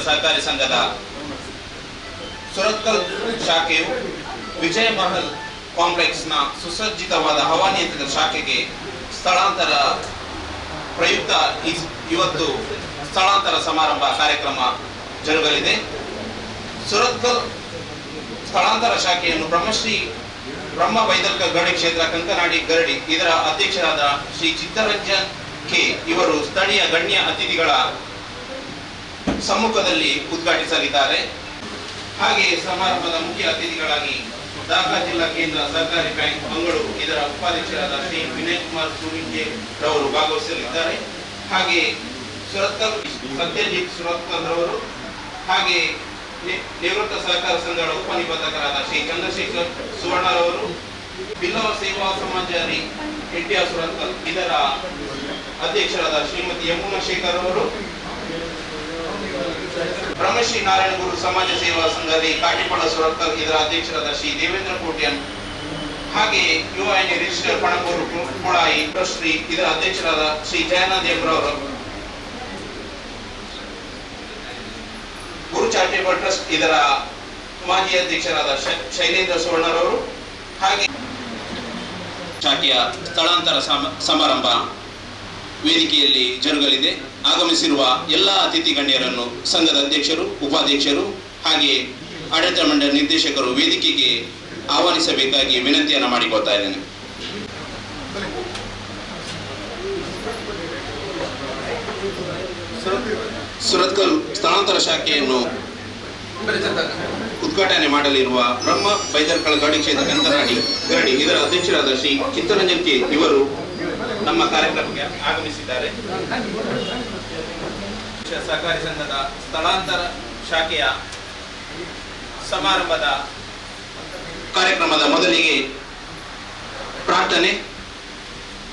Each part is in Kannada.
ಸಹಕಾರಿ ಸಂಘದ ಸುರತ್ಕಲ್ ಶಾಖೆಯು ವಿಜಯ ಮಹಲ್ ಕಾಂಪ್ಲೆಕ್ಸ್ನ ಸುಸಜ್ಜಿತವಾದ ಹವಾನಿಯಂತ್ರಿತ ಶಾಖೆಗೆ ಸ್ಥಳಾಂತರ ಪ್ರಯುಕ್ತ ಇವತ್ತು ಸ್ಥಳಾಂತರ ಸಮಾರಂಭ ಕಾರ್ಯಕ್ರಮ ಜರುಗಲಿದೆ. ಸುರತ್ಕಲ್ ಸ್ಥಳಾಂತರ ಶಾಖೆಯನ್ನು ಬ್ರಹ್ಮಶ್ರೀ ಬ್ರಹ್ಮ ಬೈದರ್ಕ ಗಡಿ ಕ್ಷೇತ್ರ ಕಂಕನಾಡಿ ಗರಡಿ ಇದರ ಅಧ್ಯಕ್ಷರಾದ ಶ್ರೀ ಚಿತ್ತರಂಜನ್ ಕೆ ಇವರು ಸ್ಥಳೀಯ ಗಣ್ಯ ಅತಿಥಿಗಳ ಸಮ್ಮುಖದಲ್ಲಿ ಉದ್ಘಾಟಿಸಲಿದ್ದಾರೆ. ಹಾಗೆ ಸಮಾರಂಭದ ಮುಖ್ಯ ಅತಿಥಿಗಳಾಗಿ ಢಾಕಾ ಜಿಲ್ಲಾ ಕೇಂದ್ರ ಸಹಕಾರಿ ಬ್ಯಾಂಕ್ ಮಂಗಳೂರು ಇದರ ಉಪಾಧ್ಯಕ್ಷರಾದ ಶ್ರೀ ವಿನಯ್ ಕುಮಾರ್ ಸೂರಿಂಜೆ ರವರು ಭಾಗವಹಿಸಲಿದ್ದಾರೆ. ಹಾಗೆ ಸುರತ್ಕಲ್ ಸತ್ಯಜಿತ್ ಸುರತ್ಕಲ್ ರವರು, ಹಾಗೆ ನಿವೃತ್ತ ಸಹಕಾರ ಸಂಘಗಳ ಉಪನಿಬಂಧಕರಾದ ಶ್ರೀ ಚಂದ್ರಶೇಖರ್ ಸುವರ್ಣರವರು, ಬಿಲ್ಲವ ಸೇವಾ ಸಮಾಜಾರಿ ಎನ್ಟಿಆರ್ ಸುರತ್ಕಲ್ ಇದರ ಅಧ್ಯಕ್ಷರಾದ ಶ್ರೀಮತಿ ಯಮುನಾ ಶೇಖರ್ ಅವರು, ಬ್ರಹ್ಮಶ್ರೀ ನಾರಾಯಣ ಗುರು ಸಮಾಜ ಸೇವಾ ಸಂಘದ ಕಾಟಿಪಳ ಸುರತ್ಕಲ್ ಇದರ ಅಧ್ಯಕ್ಷರಾದ ಶ್ರೀ ದೇವೇಂದ್ರ ಕೋಟ್ಯನ್, ಹಾಗೆ ಯುವವಾಹಿನಿ ರಿಜಿಸ್ಟರ್ ಪಣಂಬೂರು ಕೊಳಾಯಿ ಟ್ರಸ್ಟ್ರಿ ಇದರ ಅಧ್ಯಕ್ಷರಾದ ಶ್ರೀ ಜಯನಾಥ್ ಎಂಬ್ರವರು, ಗುರು ಚಾರಿಟೇಬಲ್ ಟ್ರಸ್ಟ್ ಇದರ ಮಾಜಿ ಅಧ್ಯಕ್ಷರಾದ ಶೈಲೇಂದ್ರ ಸುವರ್ಣರವರು, ಹಾಗೆ ಶಾಖೆಯ ಸ್ಥಳಾಂತರ ಸಮಾರಂಭ ವೇದಿಕೆಯಲ್ಲಿ ಜರುಗಲಿದೆ. ಆಗಮಿಸಿರುವ ಎಲ್ಲ ಅತಿಥಿ ಗಣ್ಯರನ್ನು ಸಂಘದ ಅಧ್ಯಕ್ಷರು, ಉಪಾಧ್ಯಕ್ಷರು ಹಾಗೆ ಆಡಳಿತ ಮಂಡಳಿ ನಿರ್ದೇಶಕರು ವೇದಿಕೆಗೆ ಆಹ್ವಾನಿಸಬೇಕಾಗಿ ವಿನಂತಿಯನ್ನು ಮಾಡಿಕೊಳ್ತಾ ಇದ್ದೇನೆ. ಸುರತ್ಕಲ್ ಸ್ಥಳಾಂತರ ಶಾಖೆಯನ್ನು ಉದ್ಘಾಟನೆ ಮಾಡಲಿರುವ ಬ್ರಹ್ಮ ಬೈದರ್ಕಳ ಗಡಿ ಕ್ಷೇತ್ರ ಕಂಕನಾಡಿ ಗರಡಿ ಇದರ ಅಧ್ಯಕ್ಷರಾದ ಶ್ರೀ ಚಿತ್ತರಂಜನ್ ಕೆ ಇವರು ನಮ್ಮ ಕಾರ್ಯಕ್ರಮಕ್ಕೆ ಆಗಮಿಸಿದ್ದಾರೆ. ಸಹಕಾರಿ ಸಂಘದ ಸ್ಥಳಾಂತರ ಶಾಖೆಯ ಸಮಾರಂಭದ ಕಾರ್ಯಕ್ರಮದ ಮೊದಲಿಗೆ ಪ್ರಾರ್ಥನೆ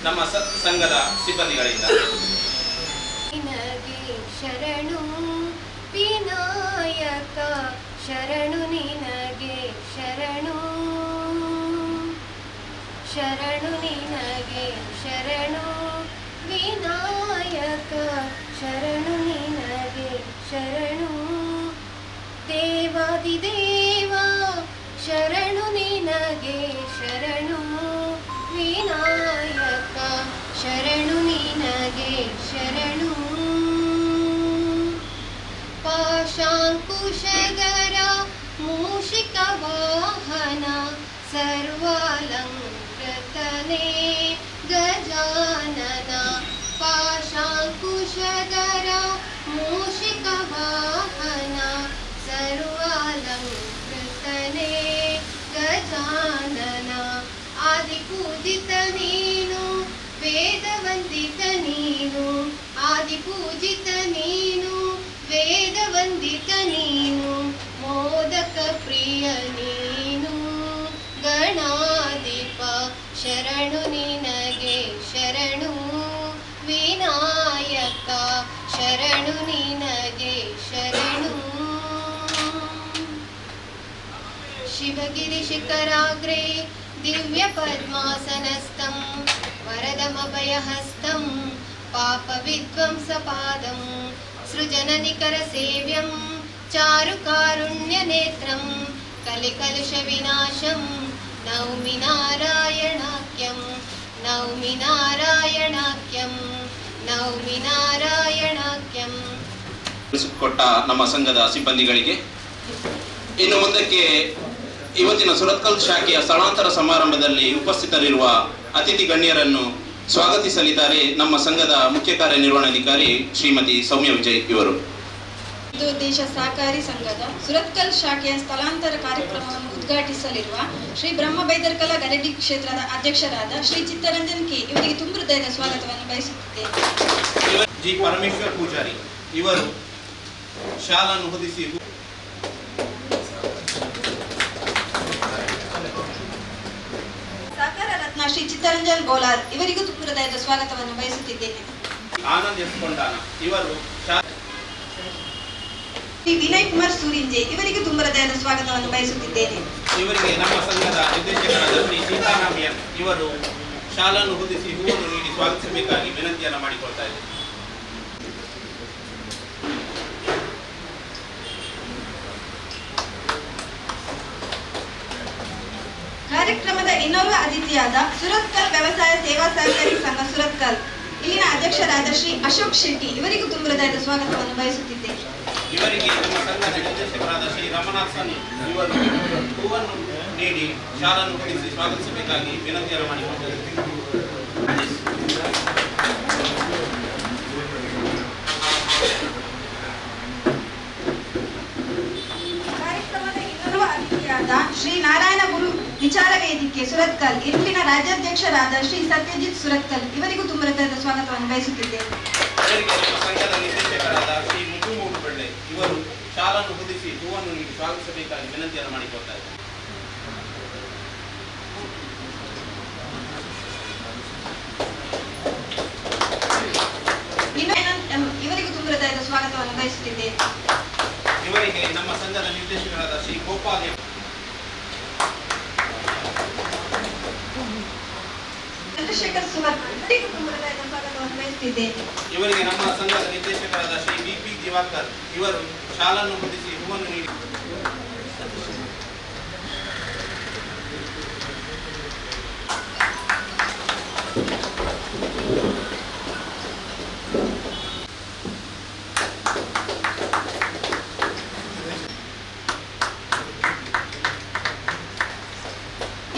ನಮ್ಮ ಸಂಘದ ಸಿಬ್ಬಂದಿಗಳಿಂದ. ಶರಣು ವಿನಾಯಕ ಶರಣು ನಿನಗೆ ಶರಣು, ಶರಣು ನಿನಗೆ ಶರಣು ವಿನಾಯಕ ಶರಣು ನಿನಗೆ ಶರಣು, ದೇವಾದಿದೇವ ಶರಣು ನಿನಗೆ ಶರಣು ವಿನಾಯಕ ಶರಣು ನಿನಗೆ ಶರಣು, ಪಾಶಾಂಕುಶಧರ ಮೂಷಿಕ ವಾಹನ ಸರ್ವಾಲಂಕೃತನೇ ಗಜಾನನ, ಪಾಶಾಂಕುಶಧರ ಮೂಷಿಕ ವಾಹನ ಸರ್ವಾಲಂಕೃತನೇ ಗಜಾನನ, ಆದಿಪೂಜಿತ ನೀನು ವೇದವಂದಿತ ನೀನು, ಆದಿಪೂಜಿತ ನೀನು ವೇದವಂದಿತ ನೀನು, ಮೋದಕ ಪ್ರಿಯ ನೀನು ಗಣಾಧಿಪ ಶರಣು ನಿನಗೆ ಶರಣು ವಿನಾಯಕ ಶರಣು ನಿನಗೆ ಶರಣು, ಶಿವಗಿರಿ ಶಿಖರಾಗ್ರೆ ದಿವ್ಯ ಪದ್ಮಾಸನಸ್ಥಂ ವರದಮಭಯಹಸ್ತಂ ಪಾಪ ವಿಧ್ವಂಸ ಪಾದಂ ಸೃಜನ ನಿಕರ ಸೇವ್ಯಂ ಚಾರು ಕಾರುಣ್ಯ ನೇತ್ರಂ ಕಲಿಕಲುಷ ವಿನಾಶಂ ನೌಮಿ ನಾರಾಯಣಾಖ್ಯಂ ನೌಮಿ ನಾರಾಯಣಾಖ್ಯಂ ನೌಮಿ ನಾರಾಯಣಾಖ್ಯಂ. ಕೊಟ್ಟ ನಮ್ಮ ಸಂಘದ ಸಿಬ್ಬಂದಿಗಳಿಗೆ ಇನ್ನು ಮುಂದಕ್ಕೆ ಇವತ್ತಿನ ಸುರತ್ಕಲ್ ಶಾಖೆಯ ಸ್ಥಳಾಂತರ ಸಮಾರಂಭದಲ್ಲಿ ಉಪಸ್ಥಿತರಿರುವ ಅತಿಥಿ ಗಣ್ಯರನ್ನು ಸ್ವಾಗತಿಸಲಿದ್ದಾರೆ ನಮ್ಮ ಸಂಘದ ಮುಖ್ಯ ಕಾರ್ಯನಿರ್ವಹಣಾಧಿಕಾರಿ ಶ್ರೀಮತಿ ಸೌಮ್ಯ ವಿಜಯ್ ಇವರು. ಇದು ದೇಶ ಸಹಕಾರಿ ಸಂಘದ ಸುರತ್ಕಲ್ ಶಾಖೆಯ ಸ್ಥಳಾಂತರ ಕಾರ್ಯಕ್ರಮವನ್ನು ಉದ್ಘಾಟಿಸಲಿರುವ ಶ್ರೀ ಬ್ರಹ್ಮ ಬೈದರ್ಕಲ ಗರಡಿ ಕ್ಷೇತ್ರದ ಅಧ್ಯಕ್ಷರಾದ ಶ್ರೀ ಚಿತ್ತರಂಜನ್ ಕೆ ಇವರಿಗೆ ತುಂಬ ಹೃದಯದ ಸ್ವಾಗತವನ್ನು ಬಯಸುತ್ತೇನೆ. ಜಿ ಪರಮೇಶ್ವರ್ ಪೂಜಾರಿ ಇವರು ಶಾಲನ್ನು ಹೊದಿಸಿ ಶ್ರೀ ಚಿತ್ತರಂಜನ್ ಗೋಲಾರ್ ಇವರಿಗೂ ತುಂಬ ಹೃದಯದ ಸ್ವಾಗತವನ್ನು ಬಯಸುತ್ತಿದ್ದೇನೆ. ಆನಂದ್ ಎಸ್ಕೊಂಡಾನ ಇವರು ಶ್ರೀ ವಿನಯ್ ಕುಮಾರ್ ಸೂರಿಂಜೆ ಇವರಿಗೂ ತುಂಬ ಹೃದಯದ ಸ್ವಾಗತವನ್ನು ಬಯಸುತ್ತಿದ್ದೇನೆ. ಇವರಿಗೆ ನಮ್ಮ ಸಂಘದ ನಿರ್ದೇಶಕರಾದ ಶ್ರೀ ಸೀತಾರಾಮಯ್ಯ ಇವರು ಶಾಲನ್ನು ಹೊದಿಸಿ ಹೂವನ್ನು ನೀಡಿ ಸ್ವಾಗತಿಸಬೇಕಾಗಿ ವಿನಂತಿಯನ್ನು ಮಾಡಿಕೊಳ್ತಾ ಇದ್ದಾರೆ. ಇನ್ನೋರ್ವ ಅತಿಥಿಯಾದ ಸುರತ್ಕಲ್ ವ್ಯವಸಾಯ ಸೇವಾ ಸಹಕಾರಿ ಸಂಘ ಸುರತ್ಕಲ್ ಇಲ್ಲಿನ ಅಧ್ಯಕ್ಷರಾದ ಶ್ರೀ ಅಶೋಕ್ ಶೆಟ್ಟಿ ಇವರಿಗೂ ತುಂಬ ಹೃದಯದ ಸ್ವಾಗತವನ್ನು ಬಯಸುತ್ತಿದ್ದೆ. ಇವರಿಗೆ ನಮ್ಮ ಸಂಘದ ನಿರ್ದೇಶಕರಾದ ಶ್ರೀ ರಮನಾಥ್ ಸನ್ ಇವರು ಹೂವನ್ನು ನೀಡಿ ಶಾಲನ್ನು ಹೊದಿಸಿ ಸ್ವಾಗತಿಸಬೇಕಾಗಿ ವಿನಂತಿಯನ್ನು ಮಾಡಿಕೊಂಡಿದ್ದಾರೆ. ಕಾರ್ಯಕ್ರಮದ ಇನ್ನೋರ್ವ ಅತಿಥಿಯಾದ ಶ್ರೀ ನಾರಾಯಣ ಗುರು ವಿಚಾರ ವೇದಿಕೆ ಸುರತ್ಕಲ್ ಇಲ್ಲಿನ ರಾಜ್ಯಾಧ್ಯಕ್ಷರಾದ ಶ್ರೀ ಸತ್ಯಜಿತ್ ಸುರತ್ಕಲ್ ಇವರಿಗೂ ತುಂಬ ಹೃದಯದ ಸ್ವಾಗತವನ್ನು ಬಯಸುತ್ತಿದ್ದೇನೆ. ಇವರಿಗೆ ನಮ್ಮ ಸಂಘದ ನಿರ್ದೇಶಕರಾದ ಶ್ರೀ ಮುಜುಮೂಡು ಬೆಳ್ಳೆ ಇವರು ಶಾಲನ್ನು ಹೊದಿಸಿ ಹೂವನ್ನು ನೀಡಿ ಸ್ವಾಗತಿಸಬೇಕಾಗಿ ವಿನಂತಿಯನ್ನು ಮಾಡಿಕೊಳ್ತಾರೆ. ಇವರಿಗೂ ತುಂಬ ಹೃದಯದ ಸ್ವಾಗತವನ್ನು ಬಯಸುತ್ತಿದ್ದೇನೆ. ಇವರಿಗೆ ನಮ್ಮ ಸಂಘದ ನಿರ್ದೇಶಕರಾದ ಶ್ರೀ ಗೋಪಾಲ್ ಚಂದ್ರಶೇಖರ್ ಸುವರ್ಣ ಇವರಿಗೂ ತುಂಬ ಹೃದಯದ ಸ್ವಾಗತವನ್ನು ಬಯಸುತ್ತಿದ್ದೇನೆ. ಇವರಿಗೆ ನಮ್ಮ ಸಂಘದ ನಿರ್ದೇಶಕರಾದ ಶ್ರೀ ಬಿಪಿ ದಿವಾಕರ್ ಇವರು ಶಾಲನ್ನು ಹೊದಿಸಿ ಹೂವನ್ನು ನೀಡಿ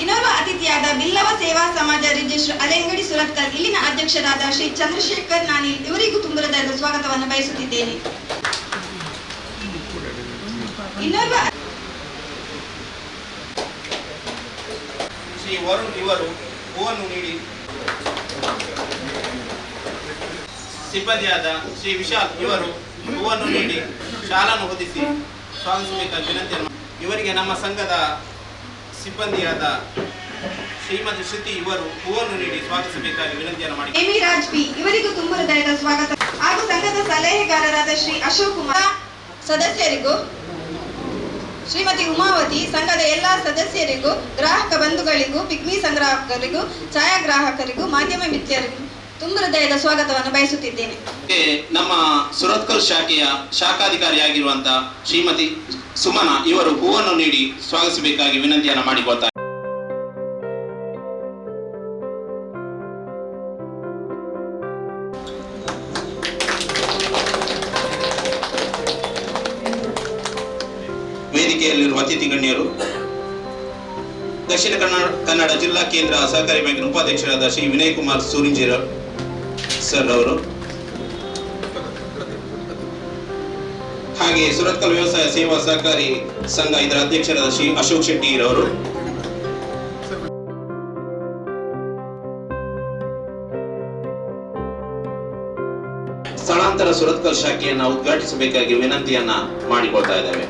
ಇನ್ನೋರ್ವ ಅತಿಥಿಯಾದ ಬಿಲ್ಲವ ಸೇವಾ ಸಮಾಜ ರಿಜಿಸ್ಟ್ರ್ ಅಲೆಂಗಡಿ ಸುರತ್ಕಲ್ ಇಲ್ಲಿನ ಅಧ್ಯಕ್ಷರಾದ ಶ್ರೀ ಚಂದ್ರಶೇಖರ್ ನಾನಿ ಇವರಿಗೂ ತುಂಬ ಹೃದಯದ ಸ್ವಾಗತವನ್ನು ಬಯಸುತ್ತಿದ್ದೇನೆ. ಇನ್ನೋರ್ವ ಶ್ರೀ ವರುಣ್ ಇವರು ಹೂವನ್ನು ನೀಡಿ ಸಿಬ್ಬಂದಿಯಾದ ಶ್ರೀ ವಿಶಾಲ್ ಇವರು ಹೂವನ್ನು ನೀಡಿ ಶಾಲನ್ನು ಹೊದಿಸಿ ಸ್ವಾಗತಿಸಬೇಕಾದ ವಿನಂತಿಯನ್ನು ಇವರಿಗೆ ನಮ್ಮ ಸಂಘದ ಸಿಬ್ಬಂದಿಯಾದ ಶ್ರೀಮತಿ ಶ್ರುತಿ ಇವರು ಹೂವನ್ನು ನೀಡಿ ಸ್ವಾಗತಿಸಬೇಕಾಗಿ ವಿನಂತಿಯನ್ನು ಮಾಡಿ ಎಮಿ ರಾಜ್ ಪಿ ಇವರಿಗೂ ತುಂಬ ಹೃದಯದ ಸ್ವಾಗತ ಹಾಗೂ ಸಂಘದ ಸಲಹೆಗಾರರಾದ ಶ್ರೀ ಅಶೋಕ್ ಕುಮಾರ್ ಸದಸ್ಯರಿಗೂ ಶ್ರೀಮತಿ ಉಮಾವತಿ ಸಂಘದ ಎಲ್ಲ ಸದಸ್ಯರಿಗೂ ಗ್ರಾಹಕ ಬಂಧುಗಳಿಗೂ ಪಿಗ್ಮಿ ಸಂಗ್ರಾಹಕರಿಗೂ ಛಾಯಾಗ್ರಾಹಕರಿಗೂ ಮಾಧ್ಯಮ ಮಿತ್ರರಿಗೂ ತುಂಬ ಹೃದಯದ ಸ್ವಾಗತವನ್ನು ಬಯಸುತ್ತಿದ್ದೇನೆ. ನಮ್ಮ ಸುರತ್ಕಲ್ ಶಾಖೆಯ ಶಾಖಾಧಿಕಾರಿಯಾಗಿರುವಂತಹ ಶ್ರೀಮತಿ ಸುಮನಾ ಇವರು ಹೂವನ್ನು ನೀಡಿ ಸ್ವಾಗತಿಸಬೇಕಾಗಿ ವಿನಂತಿಯನ್ನು ಮಾಡಿಕೊಳ್ತಾರೆ. ವೇದಿಕೆಯಲ್ಲಿರುವ ಅತಿಥಿ ಗಣ್ಯರು ದಕ್ಷಿಣ ಕನ್ನಡ ಜಿಲ್ಲಾ ಕೇಂದ್ರ ಸಹಕಾರಿ ಬ್ಯಾಂಕಿನ ಉಪಾಧ್ಯಕ್ಷರಾದ ಶ್ರೀ ವಿನಯ್ ಕುಮಾರ್ ಸೂರಿಂಜಿ ಸರ್ ಅವರು, ಹಾಗೆ ಸುರತ್ಕಲ್ ವ್ಯವಸಾಯ ಸೇವಾ ಸಹಕಾರಿ ಸಂಘ ಇದರ ಅಧ್ಯಕ್ಷರಾದ ಶ್ರೀ ಅಶೋಕ್ ಶೆಟ್ಟಿ ರವರು, ಸ್ಥಳಾಂತರ ಸುರತ್ಕಲ್ ಶಾಖೆಯನ್ನು ಉದ್ಘಾಟಿಸಬೇಕಾಗಿ ವಿನಂತಿಯನ್ನ ಮಾಡಿಕೊಳ್ತಾ ಇದ್ದೇವೆ.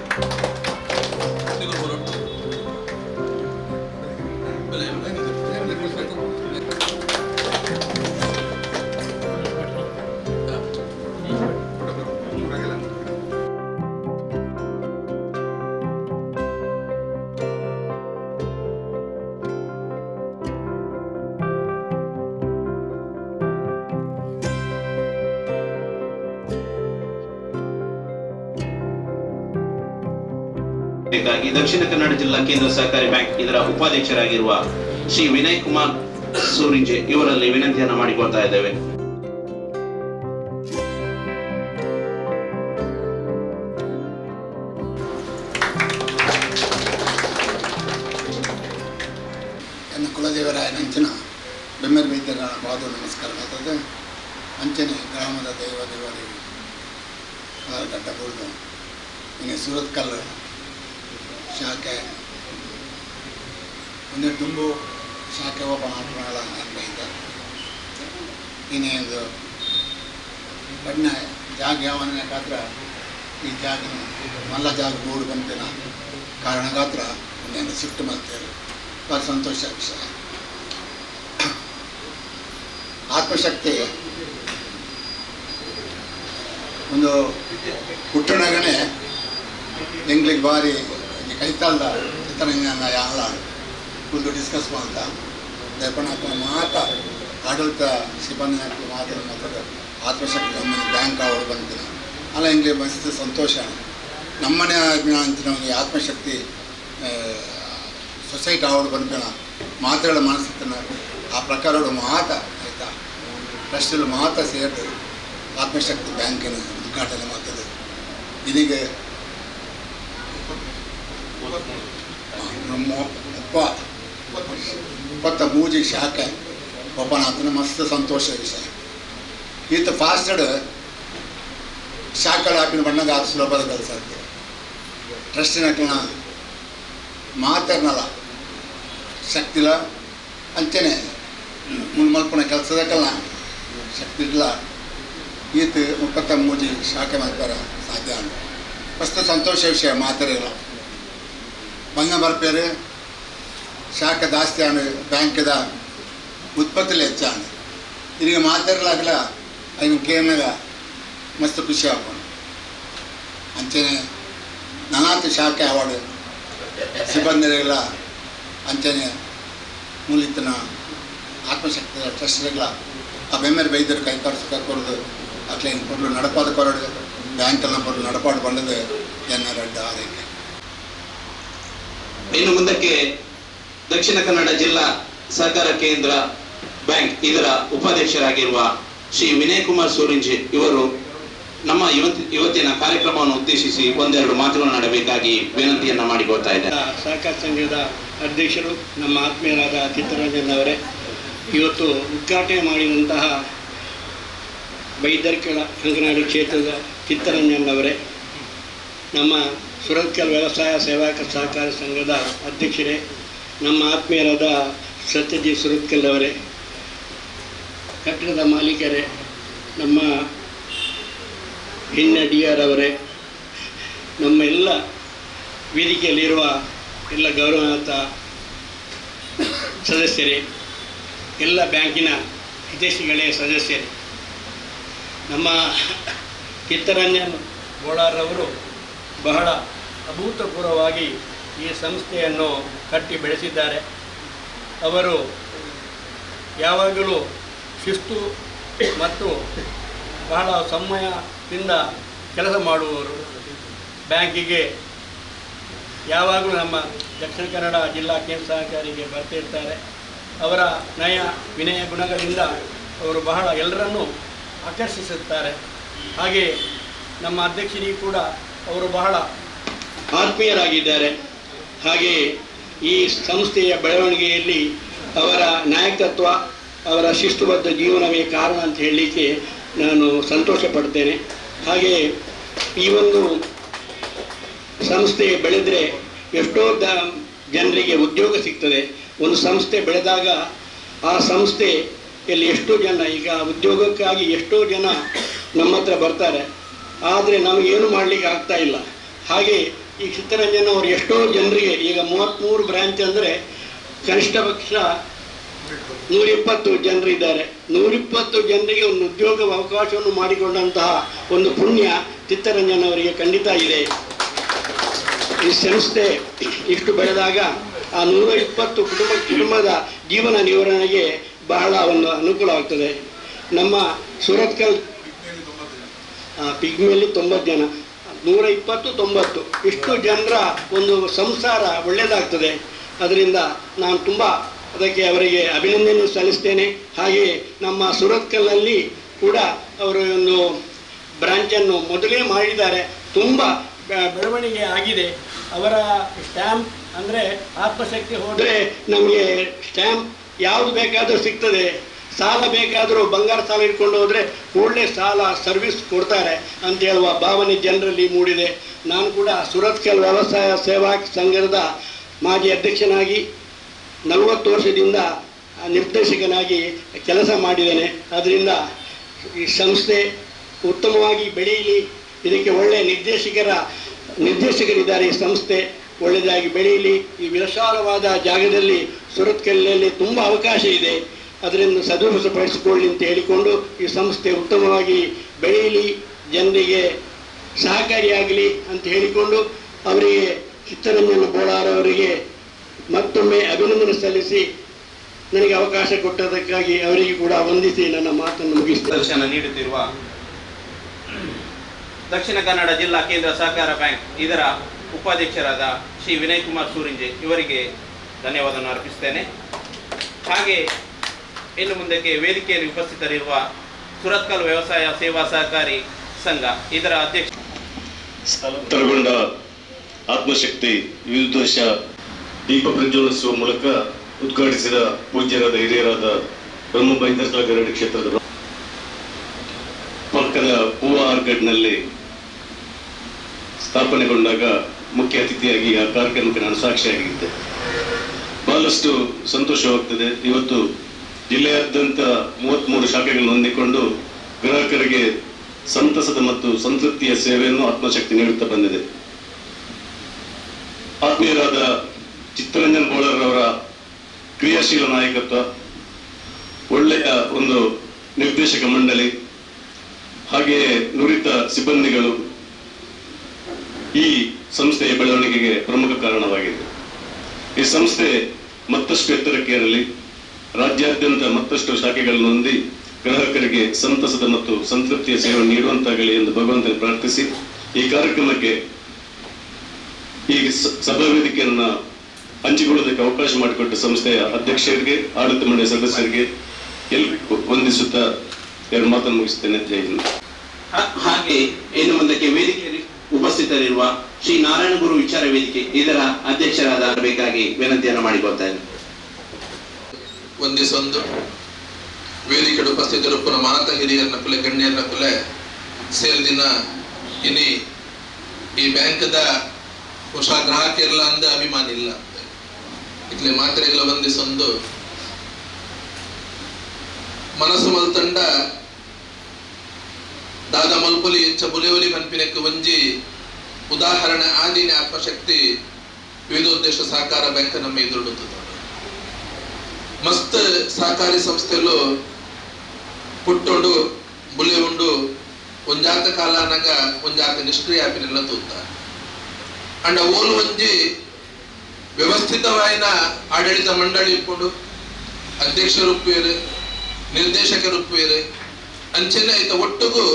ದಕ್ಷಿಣ ಕನ್ನಡ ಜಿಲ್ಲಾ ಕೇಂದ್ರ ಸಹಕಾರಿ ಬ್ಯಾಂಕ್ ಇದರ ಉಪಾಧ್ಯಕ್ಷರಾಗಿರುವ ಶ್ರೀ ವಿನಯ್ ಕುಮಾರ್ ಸೂರಿಂಜೆ ಇವರಲ್ಲಿ ವಿನಂತಿಯನ್ನು ಮಾಡಿಕೊಳ್ತಾ ಇದ್ದೇವೆ. ನನ್ನ ಕುಲದೇವರಾಯ ನಂಚಿನ ಬೆಮ್ಮೆರ್ ವೈದ್ಯರ ಪಾದ ನಮಸ್ಕಾರ ಮಾಡ್ತದೆ. ಅಂಚನೆ ಗ್ರಾಮದ ದೇವದೇವರಿಗೆ ಗಡ್ಡ ಬುಳ್ದು ಇನ್ನು ಸುರತ್ಕಲ್ ಶಾಖೆ ಒಂದು ತುಂಬು ಶಾಖೆ ಓಪನ್ ಆಟಗಳ ಅನ್ಬೈತ ಇನ್ನೇನು ಬಣ್ಣ ಜಾಗ ಯಾವನ ಗಾತ್ರ ಈ ಜಾಗ ಮಲ್ಲ ಜಾಗ ಬೋರ್ಡು ಬಂತಿನ ಕಾರಣ ಗಾತ್ರ ಒಂದೇನು ಶಿಫ್ಟ್ ಮಾಡ್ತೇವೆ. ಭಾಳ ಸಂತೋಷ ವಿಷಯ. ಆತ್ಮಶಕ್ತಿ ಒಂದು ಹುಟ್ಟುನಗನೆ ಎಂಗ್ಲಿಗೆ ಭಾರಿ ಕೈತಾಲ್ದ ಚಿತ್ರರಂಜನ ಯಾಲ ಕುಂದು ಡಿಸ್ಕಸ್ ಮಾಡ್ದ ದಯಪಣ ಮಾತ ಆಡಳಿತ ಸಿಬ್ಬಂದಿ ಮಾತಾಡ ಆತ್ಮಶಕ್ತಿ ನಮ್ಮನೆ ಬ್ಯಾಂಕ್ ಅವರು ಬಂದಿನ ಅಲ್ಲ ಎಂಗ್ಲಿ ಮಸ್ತ್ ಸಂತೋಷ ನಮ್ಮನೆ ಅಂತಿನ ಆತ್ಮಶಕ್ತಿ ಸೊಸೈಟಿ ಆವಡು ಬಂದಿನ ಮಾತ್ರೆಗಳ ಮನಸ್ಸಿನ ಆ ಪ್ರಕಾರ ಮಾತ ಆಯಿತಾ ಟ್ರಸ್ಟಲ್ಲಿ ಮಾತ ಸೇರಿದು ಆತ್ಮಶಕ್ತಿ ಬ್ಯಾಂಕಿನ ಉದ್ಘಾಟನೆ ಮಾಡ್ತದೆ. ಇದೀಗ 23 ಶಾಖೆ ಓಪನ್ ಆಗ್ತದೆ. ಮಸ್ತ್ ಸಂತೋಷ ವಿಷಯ. ಈತ ಫಾಸ್ಟಡ್ ಶಾಖೆಗಳು ಹಾಕಿನ ಬಣ್ಣಗ ಅದು ಸುಲಭದ ಕೆಲಸ ಆಗ್ತದೆ. ಟ್ರಸ್ಟಿನ ಮಾತಾಡ್ನಲ್ಲ ಶಕ್ತಿಲ ಅಂಚನೆ ಮಲ್ಪನ ಕೆಲಸದಕ್ಕೆಲ್ಲ ಶಕ್ತಿ ಇಲ್ಲ. ಈತ 23 ಶಾಖೆ ಮಾಡ್ತಾರೆ ಸಾಧ್ಯ ಅಂತ ಮಸ್ತ್ ಸಂತೋಷ ವಿಷಯ. ಮಾತಾಡಿಲ್ಲ ಬಂಗ ಬರ್ಪೇರು ಶಾಖೆ ಜಾಸ್ತಿ ಆಂಡ್ ಬ್ಯಾಂಕ್ದ ಉತ್ಪತ್ತಿಲಿ ಹೆಚ್ಚಾಂಡ್ ಇದೀಗ ಮಾತಾಡಲಾಗಲ್ಲ ಅದನ್ನ ಕೇಳಿದಾಗ ಮಸ್ತ್ ಖುಷಿ ಆಗ್ಬೋದು. ಅಂಚನೆ ನನಾತು ಶಾಖೆ ಅವಾರ್ಡ್ ಸಿಬ್ಬಂದಿಗಳ ಅಂಚನೆ ಮೂಲತನ ಆತ್ಮಶಕ್ತಿ ಟ್ರಸ್ಟ್ಗಳ ಆ ಬೆಮ್ಮೆರೆ ಬೈದರು ಕೈಕಾಡಿಸೋಕೆ ಕೊಡೋದು ಅಕ್ಲೇನು ಕೊಡಲು ನಡಪಾದ ಕೊರಡು ಬ್ಯಾಂಕೆಲ್ಲ ಕೊಡಲು ನಡಪಾಡು ಬಂದದ್ದು ಜನರಡ್ಡ ಆರೈಕೆ. ಇನ್ನು ಮುಂದಕ್ಕೆ ದಕ್ಷಿಣ ಕನ್ನಡ ಜಿಲ್ಲಾ ಸಹಕಾರ ಕೇಂದ್ರ ಬ್ಯಾಂಕ್ ಇದರ ಉಪಾಧ್ಯಕ್ಷರಾಗಿರುವ ಶ್ರೀ ವಿನಯ್ ಕುಮಾರ್ ಸೂರಿಂಜಿ ಇವರು ನಮ್ಮ ಇವತ್ತಿನ ಕಾರ್ಯಕ್ರಮವನ್ನು ಉದ್ದೇಶಿಸಿ ಒಂದೆರಡು ಮಾತುಗಳನ್ನಾಡಬೇಕಾಗಿ ವಿನಂತಿಯನ್ನ ಮಾಡಿಕೊಳ್ತಾ ಇದ್ದಾರೆ. ಸಹಕಾರ ಸಂಘದ ಅಧ್ಯಕ್ಷರು ನಮ್ಮ ಆತ್ಮೀಯರಾದ ಚಿತ್ತರಂಜನ್ ಅವರೇ, ಇವತ್ತು ಉದ್ಘಾಟನೆ ಮಾಡಿದಂತಹ ಬೈದರ್ಕಳ ಅಂಗನವಾಡಿ ಕ್ಷೇತ್ರದ ಚಿತ್ತರಂಜನ್ ಅವರೇ, ನಮ್ಮ ಸುರತ್ಕಲ್ ವ್ಯವಸಾಯ ಸೇವಕ ಸಹಕಾರ ಸಂಘದ ಅಧ್ಯಕ್ಷರೇ, ನಮ್ಮ ಆತ್ಮೀಯರಾದ ಸತ್ಯಜಿ ಸುರತ್ಕಲ್ ಅವರೇ, ಕಟ್ಟಡದ ಮಾಲೀಕರೇ, ನಮ್ಮ NDR ಅವರೇ, ನಮ್ಮ ಎಲ್ಲ ವೇದಿಕೆಯಲ್ಲಿರುವ ಎಲ್ಲ ಗೌರವಾನ್ವಿತ ಸದಸ್ಯರೇ, ಎಲ್ಲ ಬ್ಯಾಂಕಿನ ಹಿತೈಷಿಗಳೇ ಸದಸ್ಯರೇ, ನಮ್ಮ ಚಿತ್ತರಂಜನ್ ಬೋಳಾರವರು ಬಹಳ ಅಭೂತಪೂರ್ವವಾಗಿ ಈ ಸಂಸ್ಥೆಯನ್ನು ಕಟ್ಟಿ ಬೆಳೆಸಿದ್ದಾರೆ. ಅವರು ಯಾವಾಗಲೂ ಶಿಸ್ತು ಮತ್ತು ಬಹಳ ಸಮಯದಿಂದ ಕೆಲಸ ಮಾಡುವವರು. ಬ್ಯಾಂಕಿಗೆ ಯಾವಾಗಲೂ ನಮ್ಮ ದಕ್ಷಿಣ ಕನ್ನಡ ಜಿಲ್ಲಾ ಕೇಂದ್ರ ಸಹಕಾರಿಗೆ ಬರ್ತಿರ್ತಾರೆ. ಅವರ ನಯ ವಿನಯ ಗುಣಗಳಿಂದ ಅವರು ಬಹಳ ಎಲ್ಲರನ್ನೂ ಆಕರ್ಷಿಸುತ್ತಾರೆ. ಹಾಗೆ ನಮ್ಮ ಅಧ್ಯಕ್ಷರಿಗೂ ಕೂಡ ಅವರು ಬಹಳ ಆತ್ಮೀಯರಾಗಿದ್ದಾರೆ. ಹಾಗೆ ಈ ಸಂಸ್ಥೆಯ ಬೆಳವಣಿಗೆಯಲ್ಲಿ ಅವರ ನಾಯಕತ್ವ, ಅವರ ಶಿಸ್ತುಬದ್ಧ ಜೀವನವೇ ಕಾರಣ ಅಂತ ಹೇಳಲಿಕ್ಕೆ ನಾನು ಸಂತೋಷ ಪಡ್ತೇನೆ. ಹಾಗೆ ಈ ಒಂದು ಸಂಸ್ಥೆ ಬೆಳೆದರೆ ಎಷ್ಟೋ ಜನರಿಗೆ ಉದ್ಯೋಗ ಸಿಗ್ತದೆ. ಒಂದು ಸಂಸ್ಥೆ ಬೆಳೆದಾಗ ಆ ಸಂಸ್ಥೆಯಲ್ಲಿ ಎಷ್ಟೋ ಜನ ಈಗ ಉದ್ಯೋಗಕ್ಕಾಗಿ ಎಷ್ಟೋ ಜನ ನಮ್ಮ ಹತ್ರ ಬರ್ತಾರೆ, ಆದರೆ ನಮಗೇನು ಮಾಡಲಿಕ್ಕೆ ಆಗ್ತಾ ಇಲ್ಲ. ಹಾಗೆ ಈ ಚಿತ್ತರಂಜನ್ ಅವರು ಎಷ್ಟೋ ಜನರಿಗೆ ಈಗ 33 ಬ್ರ್ಯಾಂಚ್ ಅಂದರೆ ಕನಿಷ್ಠ ಪಕ್ಷ 120 ಜನರಿದ್ದಾರೆ. 120 ಜನರಿಗೆ ಒಂದು ಉದ್ಯೋಗ ಅವಕಾಶವನ್ನು ಮಾಡಿಕೊಂಡಂತಹ ಒಂದು ಪುಣ್ಯ ಚಿತ್ತರಂಜನ್ ಅವರಿಗೆ ಖಂಡಿತ ಇದೆ. ಈ ಸಂಸ್ಥೆ ಇಷ್ಟು ಬೆಳೆದಾಗ ಆ 120 ಕುಟುಂಬದ ಜೀವನ ನಿರ್ವಹಣೆಗೆ ಬಹಳ ಒಂದು ಅನುಕೂಲವಾಗ್ತದೆ. ನಮ್ಮ ಸುರತ್ಕಲ್ ಪಿಗ್ಮಿಯಲ್ಲಿ 90 ಜನ, 120 90 ಇಷ್ಟು ಜನರ ಒಂದು ಸಂಸಾರ ಒಳ್ಳೆಯದಾಗ್ತದೆ. ಅದರಿಂದ ನಾನು ತುಂಬ ಅದಕ್ಕೆ ಅವರಿಗೆ ಅಭಿನಂದನೆ ಸಲ್ಲಿಸ್ತೇನೆ. ಹಾಗೆ ನಮ್ಮ ಸುರತ್ಕಲ್ನಲ್ಲಿ ಕೂಡ ಅವರು ಒಂದು ಬ್ರಾಂಚನ್ನು ಮೊದಲೇ ಮಾಡಿದ್ದಾರೆ. ತುಂಬ ಬೆಳವಣಿಗೆ ಆಗಿದೆ. ಅವರ ಸ್ಟ್ಯಾಂಪ್ ಅಂದರೆ ಆತ್ಮಶಕ್ತಿ ಹೋದರೆ ನಮಗೆ ಸ್ಟ್ಯಾಂಪ್ ಯಾವುದು ಬೇಕಾದರೂ ಸಿಗ್ತದೆ. ಸಾಲ ಬೇಕಾದರೂ ಬಂಗಾರ ಸಾಲ ಇಟ್ಕೊಂಡು ಹೋದರೆ ಒಳ್ಳೆ ಸಾಲ ಸರ್ವಿಸ್ ಕೊಡ್ತಾರೆ ಅಂತ ಹೇಳುವ ಭಾವನೆ ಜನರಲ್ಲಿ ಮೂಡಿದೆ. ನಾನು ಕೂಡ ಸುರತ್ಕಲ್ ವ್ಯವಸಾಯ ಸೇವಾ ಸಂಘದ ಮಾಜಿ ಅಧ್ಯಕ್ಷನಾಗಿ 40 ವರ್ಷದಿಂದ ನಿರ್ದೇಶಕನಾಗಿ ಕೆಲಸ ಮಾಡಿದ್ದೇನೆ. ಅದರಿಂದ ಈ ಸಂಸ್ಥೆ ಉತ್ತಮವಾಗಿ ಬೆಳೆಯಲಿ, ಇದಕ್ಕೆ ಒಳ್ಳೆಯ ನಿರ್ದೇಶಕರಿದ್ದಾರೆ. ಈ ಸಂಸ್ಥೆ ಒಳ್ಳೆಯದಾಗಿ ಬೆಳೆಯಲಿ. ಈ ವಿಶಾಲವಾದ ಜಾಗದಲ್ಲಿ ಸುರತ್ಕಲ್ನಲ್ಲಿ ತುಂಬ ಅವಕಾಶ ಇದೆ, ಅದರಿಂದ ಸದುಪಡಿಸಿಕೊಳ್ಳಿ ಅಂತ ಹೇಳಿಕೊಂಡು ಈ ಸಂಸ್ಥೆ ಉತ್ತಮವಾಗಿ ಬೆಳೆಯಲಿ, ಜನರಿಗೆ ಸಹಕಾರಿಯಾಗಲಿ ಅಂತ ಹೇಳಿಕೊಂಡು ಅವರಿಗೆ ಚಿತ್ತರಂಜನ್ ಬೋಳಾರವರಿಗೆ ಮತ್ತೊಮ್ಮೆ ಅಭಿನಂದನೆ ಸಲ್ಲಿಸಿ ನನಗೆ ಅವಕಾಶ ಕೊಟ್ಟದಕ್ಕಾಗಿ ಅವರಿಗೆ ಕೂಡ ವಂದಿಸಿ ನನ್ನ ಮಾತನ್ನು ಮುಗಿಸ್ತೇನೆ. ದರ್ಶನ ನೀಡುತ್ತಿರುವ ದಕ್ಷಿಣ ಕನ್ನಡ ಜಿಲ್ಲಾ ಕೇಂದ್ರ ಸಹಕಾರ ಬ್ಯಾಂಕ್ ಇದರ ಉಪಾಧ್ಯಕ್ಷರಾದ ಶ್ರೀ ವಿನಯ್ ಕುಮಾರ್ ಸೂರಿಂಜೆ ಇವರಿಗೆ ಧನ್ಯವಾದವನ್ನು ಅರ್ಪಿಸ್ತೇನೆ. ಹಾಗೆ ಇನ್ನು ಮುಂದಕ್ಕೆ ವೇದಿಕೆಯಲ್ಲಿ ಉಪಸ್ಥಿತರಿರುವ ಸುರತ್ಕಲ್ ವ್ಯವಸಾಯ ಸೇವಾ ಸಹಕಾರಿ ಸಂಘ ಇದರ ಅಧ್ಯಕ್ಷ ತರಗೊಂಡ ಆತ್ಮಶಕ್ತಿ ವಿವಿಧ ವರ್ಷ ದೀಪ ಪ್ರಜ್ವಲಿಸುವ ಮೂಲಕ ಉದ್ಘಾಟಿಸಿದ ಪೂಜ್ಯರಾದ ಹಿರಿಯರಾದ ಬ್ರಹ್ಮ ಬೈದರ್ಕಲ ಗರಡಿ ಕ್ಷೇತ್ರದ ಪಕ್ಕದ ಹೂವಾರ್ಗಡ್ನಲ್ಲಿ ಸ್ಥಾಪನೆಗೊಂಡಾಗ ಮುಖ್ಯ ಅತಿಥಿಯಾಗಿ ಆ ಕಾರ್ಯಕ್ರಮಕ್ಕೆ ನಾನು ಸಾಕ್ಷಿಯಾಗಿದ್ದೆ. ಬಹಳಷ್ಟು ಸಂತೋಷವಾಗ್ತದೆ. ಇವತ್ತು ಜಿಲ್ಲೆಯಾದ್ಯಂತ 33 ಶಾಖೆಗಳನ್ನು ಹೊಂದಿಕೊಂಡು ಗ್ರಾಹಕರಿಗೆ ಸಂತಸದ ಮತ್ತು ಸಂತೃಪ್ತಿಯ ಸೇವೆಯನ್ನು ಆತ್ಮಶಕ್ತಿ ನೀಡುತ್ತಾ ಬಂದಿದೆ. ಆತ್ಮೀಯರಾದ ಚಿತ್ತರಂಜನ್ ಬೋಳರವರ ಕ್ರಿಯಾಶೀಲ ನಾಯಕತ್ವ, ಒಳ್ಳೆಯ ಒಂದು ನಿರ್ದೇಶಕ ಮಂಡಳಿ, ಹಾಗೆಯೇ ನುರಿತ ಸಿಬ್ಬಂದಿಗಳು ಈ ಸಂಸ್ಥೆಯ ಬೆಳವಣಿಗೆಗೆ ಪ್ರಮುಖ ಕಾರಣವಾಗಿದೆ. ಈ ಸಂಸ್ಥೆ ಮತ್ತಷ್ಟು ಎತ್ತರಕ್ಕೇರಲಿ, ರಾಜ್ಯಾದ್ಯಂತ ಮತ್ತಷ್ಟು ಶಾಖೆಗಳನ್ನು ಹೊಂದಿ ಗ್ರಾಹಕರಿಗೆ ಸಂತಸದ ಮತ್ತು ಸಂತೃಪ್ತಿಯ ಸೇವೆ ನೀಡುವಂತಾಗಲಿ ಎಂದು ಭಗವಂತನ ಪ್ರಾರ್ಥಿಸಿ, ಈ ಕಾರ್ಯಕ್ರಮಕ್ಕೆ ಈ ಸಭಾ ವೇದಿಕೆಯನ್ನು ಹಂಚಿಕೊಳ್ಳೋದಕ್ಕೆ ಅವಕಾಶ ಮಾಡಿಕೊಟ್ಟ ಸಂಸ್ಥೆಯ ಅಧ್ಯಕ್ಷರಿಗೆ, ಆಡಳಿತ ಮಂಡಳಿ ಸದಸ್ಯರಿಗೆ ಎಲ್ಲರಿಗೂ ವಂದಿಸುತ್ತಾ ಎರಡು ಮಾತನ್ನು ಮುಗಿಸುತ್ತೇನೆ. ಜೈ ಹಿಂದ್. ಹಾಗೆ ಇನ್ನು ಮುಂದಕ್ಕೆ ವೇದಿಕೆಯಲ್ಲಿ ಉಪಸ್ಥಿತರಿರುವ ಶ್ರೀ ನಾರಾಯಣ ಗುರು ವಿಚಾರ ವೇದಿಕೆ ಇದರ ಅಧ್ಯಕ್ಷರಾದ ಬೇಕಾಗಿ ವಿನಂತಿಯನ್ನು ಮಾಡಿಕೊಳ್ತಾ ಇದ್ದೇನೆ. ವಂದಿಸೊಂದು ವೇದಿಕೆ ಉಪಸ್ಥಿತರು ಮಾತ ಹಿರಿಯರನ್ನ ಕುಲೆ ಗಣ್ಯರನ್ನ ಕುಲೆ ಸೇರಿದಿನ ಇನಿ ಈ ಬ್ಯಾಂಕ್ದ ಹೊಸ ಗ್ರಾಹಕರಿಲ್ಲ ಅಂದ ಅಭಿಮಾನ ಇಲ್ಲ ಇಟ್ಲೆ ಮಾತ್ರೆಗಳ ವಂದಿಸೊಂದು ಮನಸ್ಸು ಮಲ್ತಂಡ ದಾದ ಮಲ್ಪುಲಿ ಎಂಚ ಬುಲೆವಲಿ ಮನ್ಪಿನಕ್ಕೆ ಒಂಜಿ ಉದಾಹರಣೆ ಆದಿನ ಆತ್ಮಶಕ್ತಿ ವಿವಿಧೋದ್ದೇಶ ಸಹಕಾರ ಬ್ಯಾಂಕ್ ನಮ್ಮ ಎದುರುಡುತ್ತದೆ. ಮಸ್ತ್ ಸಹಕಾರಿ ಸಂಸ್ಥೆಲು ಪುಟ್ಟೊಂಡು ಬುಲೆ ಉಂಡು ಒಂಜಾತ ಕಾಲನಾಗ ಒಂಜಾತ ನಿಷ್ಕ್ರಿಯ ಆಪಿನೆಲ್ಲ ತೂತ ಅಂಡ ಓಲು ಒಂಜಿ ವ್ಯವಸ್ಥಿತವಾಯಿನ ಆಡಳಿತ ಮಂಡಳಿ ಇಪ್ಪುಂಡು ಅಧ್ಯಕ್ಷರು ಉಪ್ಪುವೇರು, ನಿರ್ದೇಶಕರು ಉಪ್ಪುವೇರು ಅಂಚೆನ ಐತ ಒಟ್ಟುಗೂ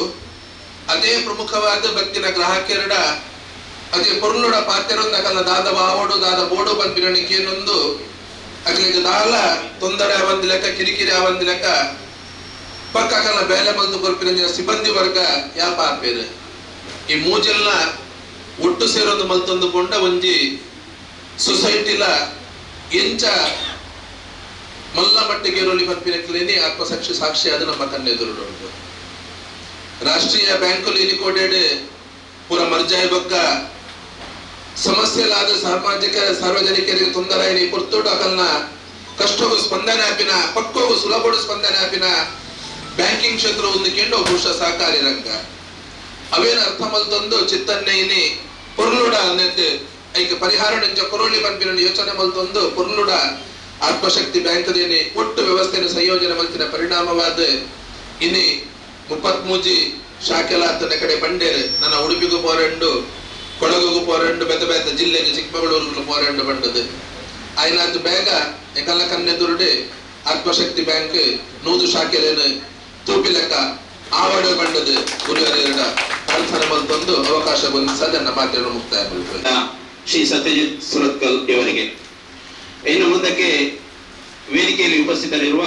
ಅದೇ ಪ್ರಮುಖವಾದ ಬತ್ತಿನ ಗ್ರಾಹಕರಡ ಅದೇ ಪೊರ್ಲುಡ ಪಾತ್ಯರೊಂದಕಲ್ಲ ದಾದ ಬಾವೋಡು ದಾದ ಬೋಡು ಬಂಪಿನೊಂದು ಅಗ್ಲಿಗೆ ದಾಲ ತೊಂದರೆ ಆವಂದಿ ಲೆಕ್ಕ ಕಿರಿಕಿರಿ ಆವಂದಿ ಲೆಕ್ಕ ಪಕ್ಕಕಲ್ಲ ಬೇಲೆ ಮಲ್ತು ಕೊರ್ಪಿನ ಸಿಬ್ಬಂದಿ ವರ್ಗ ಯಾಪ ಆಪೇರು ಈ ಮೂಜೆಲ್ಲ ಒಟ್ಟು ಸೇರೊಂದು ಮಲ್ತೊಂದು ಕೊಂಡ ಒಂಜಿ ಸೊಸೈಟಿಲ ಎಂಚ ಮಲ್ಲ ಮಟ್ಟಿಗೆ ರೋಲಿ ಪಂಪಿನಕ್ಲೇನಿ ಆತ್ಮಸಾಕ್ಷಿ ಸಾಕ್ಷಿ ಅದು ನಮ್ಮ ಕಣ್ಣೆದುರು ಉಂಟು. ರಾಷ್ಟ್ರೀಯ ಬ್ಯಾಂಕುಲು ಇನಿಕೋಡೆಡ್ ಪೂರ ಮರ್ಜಾಯಿ ಬೊಕ್ಕ ಸಮಸ್ಯೆಲಾದ ಸಾಮಾಜಿಕ ಸಾರ್ವಜನಿಕರಿಗೆ ತೊಂದರೆ ಪುರ್ತೋಡು ಅಕಲ್ನ ಕಷ್ಟವು ಸ್ಪಂದನೆ ಆಪಿನ ಪಕ್ಕೋವು ಸುಲಭೋಡು ಸ್ಪಂದನೆ ಆಪಿನ ಬ್ಯಾಂಕಿಂಗ್ ಕ್ಷೇತ್ರ ಹೊಂದಿಕೊಂಡು ಬಹುಶಃ ಸಹಕಾರಿ ರಂಗ ಅವೇನು ಅರ್ಥ ಮಲ್ತೊಂದು ಚಿತ್ತನ್ನೇನಿ ಪೊರ್ಲುಡ ಅನ್ನೆದ್ದು ಐಕ ಪರಿಹಾರ ನಿಂಚ ಕೊರೋಳಿ ಪಂಪಿನ ಯೋಚನೆ ಮಲ್ತೊಂದು ಪೊರ್ಲುಡ ಆತ್ಮಶಕ್ತಿ ಬ್ಯಾಂಕ್ ದೇನಿ ಒಟ್ಟು ವ್ಯವಸ್ಥೆಯನ್ನು ಸಂಯೋಜನೆ ಮಲ್ತಿನ ಪರಿಣಾಮವಾದ ಇನಿ 33 ಶಾಖೆಲಾತನ ಕಡೆ ಬಂಡೇರು ನನ್ನ ಉಡುಪಿಗೂ ಪೋರೆಂಡು ಕೊಡಗುಗೂ ಪೋರೆಂಡು ಬೆತ್ತ ಬೆತ್ತ ಜಿಲ್ಲೆಗೆ ಚಿಕ್ಕಮಗಳೂರು ಪೋರೆಂಡು ಬಂಡದು ಆಯ್ನಾತು ಬೇಗ ಎಕಲ್ಲ ಕನ್ನೆದುರುಡೆ ಆತ್ಮಶಕ್ತಿ ಬ್ಯಾಂಕ್ 100 ಶಾಖೆಲೇನು ತೂಪಿ ಲೆಕ್ಕ ಆವಡ ಬಂಡದು ಗುರುವರೆರಡ ಪ್ರಾರ್ಥನೆ ಮಲ್ತೊಂದು ಅವಕಾಶ ಬಂದು ಸದನ ಮಾತನ್ನು ಮುಕ್ತಾಯ ಮಾಡಿತು. ಶ್ರೀ ಸತ್ಯಜಿತ್ ಸುರತ್ಕಲ್ ಇವರಿಗೆ ಇನ್ನು ಮುಂದಕ್ಕೆ ವೇದಿಕೆಯಲ್ಲಿ ಉಪಸ್ಥಿತರಿರುವ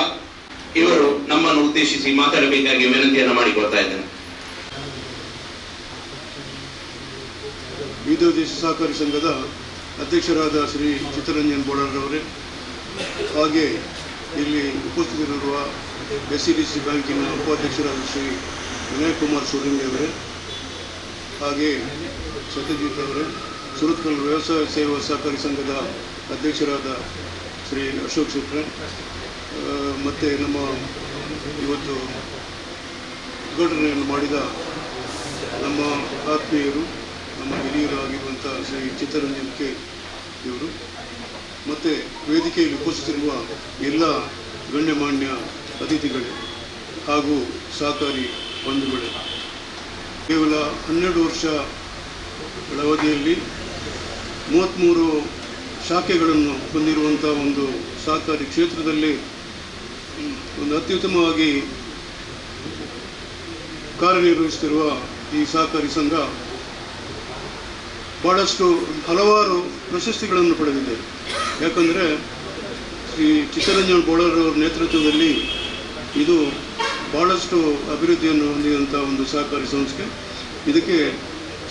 ಇವರು ನಮ್ಮನ್ನು ಉದ್ದೇಶಿಸಿ ಮಾತಾಡಬೇಕಾಗಿ ವಿನಂತಿಯನ್ನು ಮಾಡಿಕೊಳ್ತಾ ಇದ್ದೇನೆ. ವಿವಿಧೋದ್ದೇಶ ಸಹಕಾರಿ ಸಂಘದ ಅಧ್ಯಕ್ಷರಾದ ಶ್ರೀ ಚಿತ್ತರಂಜನ್ ಬೋಳರವರೇ, ಹಾಗೆ ಇಲ್ಲಿ ಉಪಸ್ಥಿತರಿರುವ SCDC ಬ್ಯಾಂಕಿನ ಉಪಾಧ್ಯಕ್ಷರಾದ ಶ್ರೀ ವಿನಯ್ ಕುಮಾರ್ ಸೂರಿಂಗ್ ಅವರೇ, ಹಾಗೆ ಸತ್ಯಜಿತ್ ಅವರೇ, ಸುರತ್ಕಲ್ ವ್ಯವಸಾಯ ಸೇವಾ ಸಹಕಾರಿ ಸಂಘದ ಅಧ್ಯಕ್ಷರಾದ ಶ್ರೀ ಅಶೋಕ್ ಶೆಟ್ರೆ, ಮತ್ತು ನಮ್ಮ ಇವತ್ತು ಉದ್ಘಾಟನೆಯನ್ನು ಮಾಡಿದ ನಮ್ಮ ಆತ್ಮೀಯರು, ನಮ್ಮ ಹಿರಿಯರು ಆಗಿರುವಂಥ ಶ್ರೀ ಚಿತ್ತರಂಜನ್ ಕೆ ಇವರು, ಮತ್ತು ವೇದಿಕೆಯಲ್ಲಿ ಉಪಸ್ಥಿತಿರುವ ಎಲ್ಲ ಗಣ್ಯಮಾನ್ಯ ಅತಿಥಿಗಳೇ ಹಾಗೂ ಸಹಕಾರಿ ಬಂಧುಗಳೇ, ಕೇವಲ 12 ವರ್ಷಗಳ ಅವಧಿಯಲ್ಲಿ 33 ಶಾಖೆಗಳನ್ನು ಹೊಂದಿರುವಂಥ ಒಂದು ಸಹಕಾರಿ ಕ್ಷೇತ್ರದಲ್ಲಿ ಒಂದು ಅತ್ಯುತ್ತಮವಾಗಿ ಕಾರ್ಯನಿರ್ವಹಿಸುತ್ತಿರುವ ಈ ಸಹಕಾರಿ ಸಂಘ ಹಲವಾರು ಪ್ರಶಸ್ತಿಗಳನ್ನು ಪಡೆದಿದೆ. ಯಾಕಂದರೆ ಶ್ರೀ ಚಿತ್ತರಂಜನ್ ಬೋಳರವರ ನೇತೃತ್ವದಲ್ಲಿ ಇದು ಭಾಳಷ್ಟು ಅಭಿವೃದ್ಧಿಯನ್ನು ಹೊಂದಿದಂಥ ಒಂದು ಸಹಕಾರಿ ಸಂಸ್ಥೆ. ಇದಕ್ಕೆ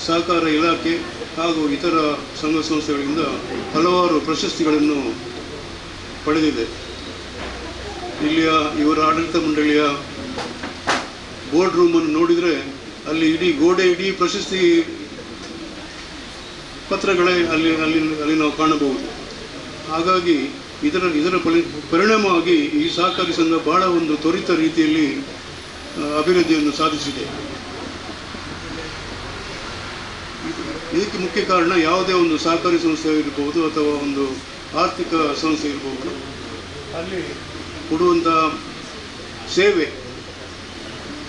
ಸಹಕಾರ ಇಲಾಖೆ ಹಾಗೂ ಇತರ ಸಂಘ ಸಂಸ್ಥೆಗಳಿಂದ ಹಲವಾರು ಪ್ರಶಸ್ತಿಗಳನ್ನು ಪಡೆದಿದೆ. ಇಲ್ಲಿಯ ಇವರ ಆಡಳಿತ ಮಂಡಳಿಯ ಬೋರ್ಡ್ ರೂಮನ್ನು ನೋಡಿದರೆ ಅಲ್ಲಿ ಇಡೀ ಪ್ರಶಸ್ತಿ ಪತ್ರಗಳೇ ಅಲ್ಲಿ ನಾವು ಕಾಣಬಹುದು. ಹಾಗಾಗಿ ಇದರ ಪರಿಣಾಮವಾಗಿ ಈ ಸಹಕಾರಿ ಸಂಘ ಬಹಳ ಒಂದು ತ್ವರಿತ ರೀತಿಯಲ್ಲಿ ಅಭಿವೃದ್ಧಿಯನ್ನು ಸಾಧಿಸಿದೆ. ಇದಕ್ಕೆ ಮುಖ್ಯ ಕಾರಣ ಯಾವುದೇ ಒಂದು ಸಹಕಾರಿ ಸಂಸ್ಥೆ ಇರಬಹುದು ಅಥವಾ ಒಂದು ಆರ್ಥಿಕ ಸಂಸ್ಥೆ ಇರಬಹುದು, ಅಲ್ಲಿ ಕೊಡುವಂಥ ಸೇವೆ,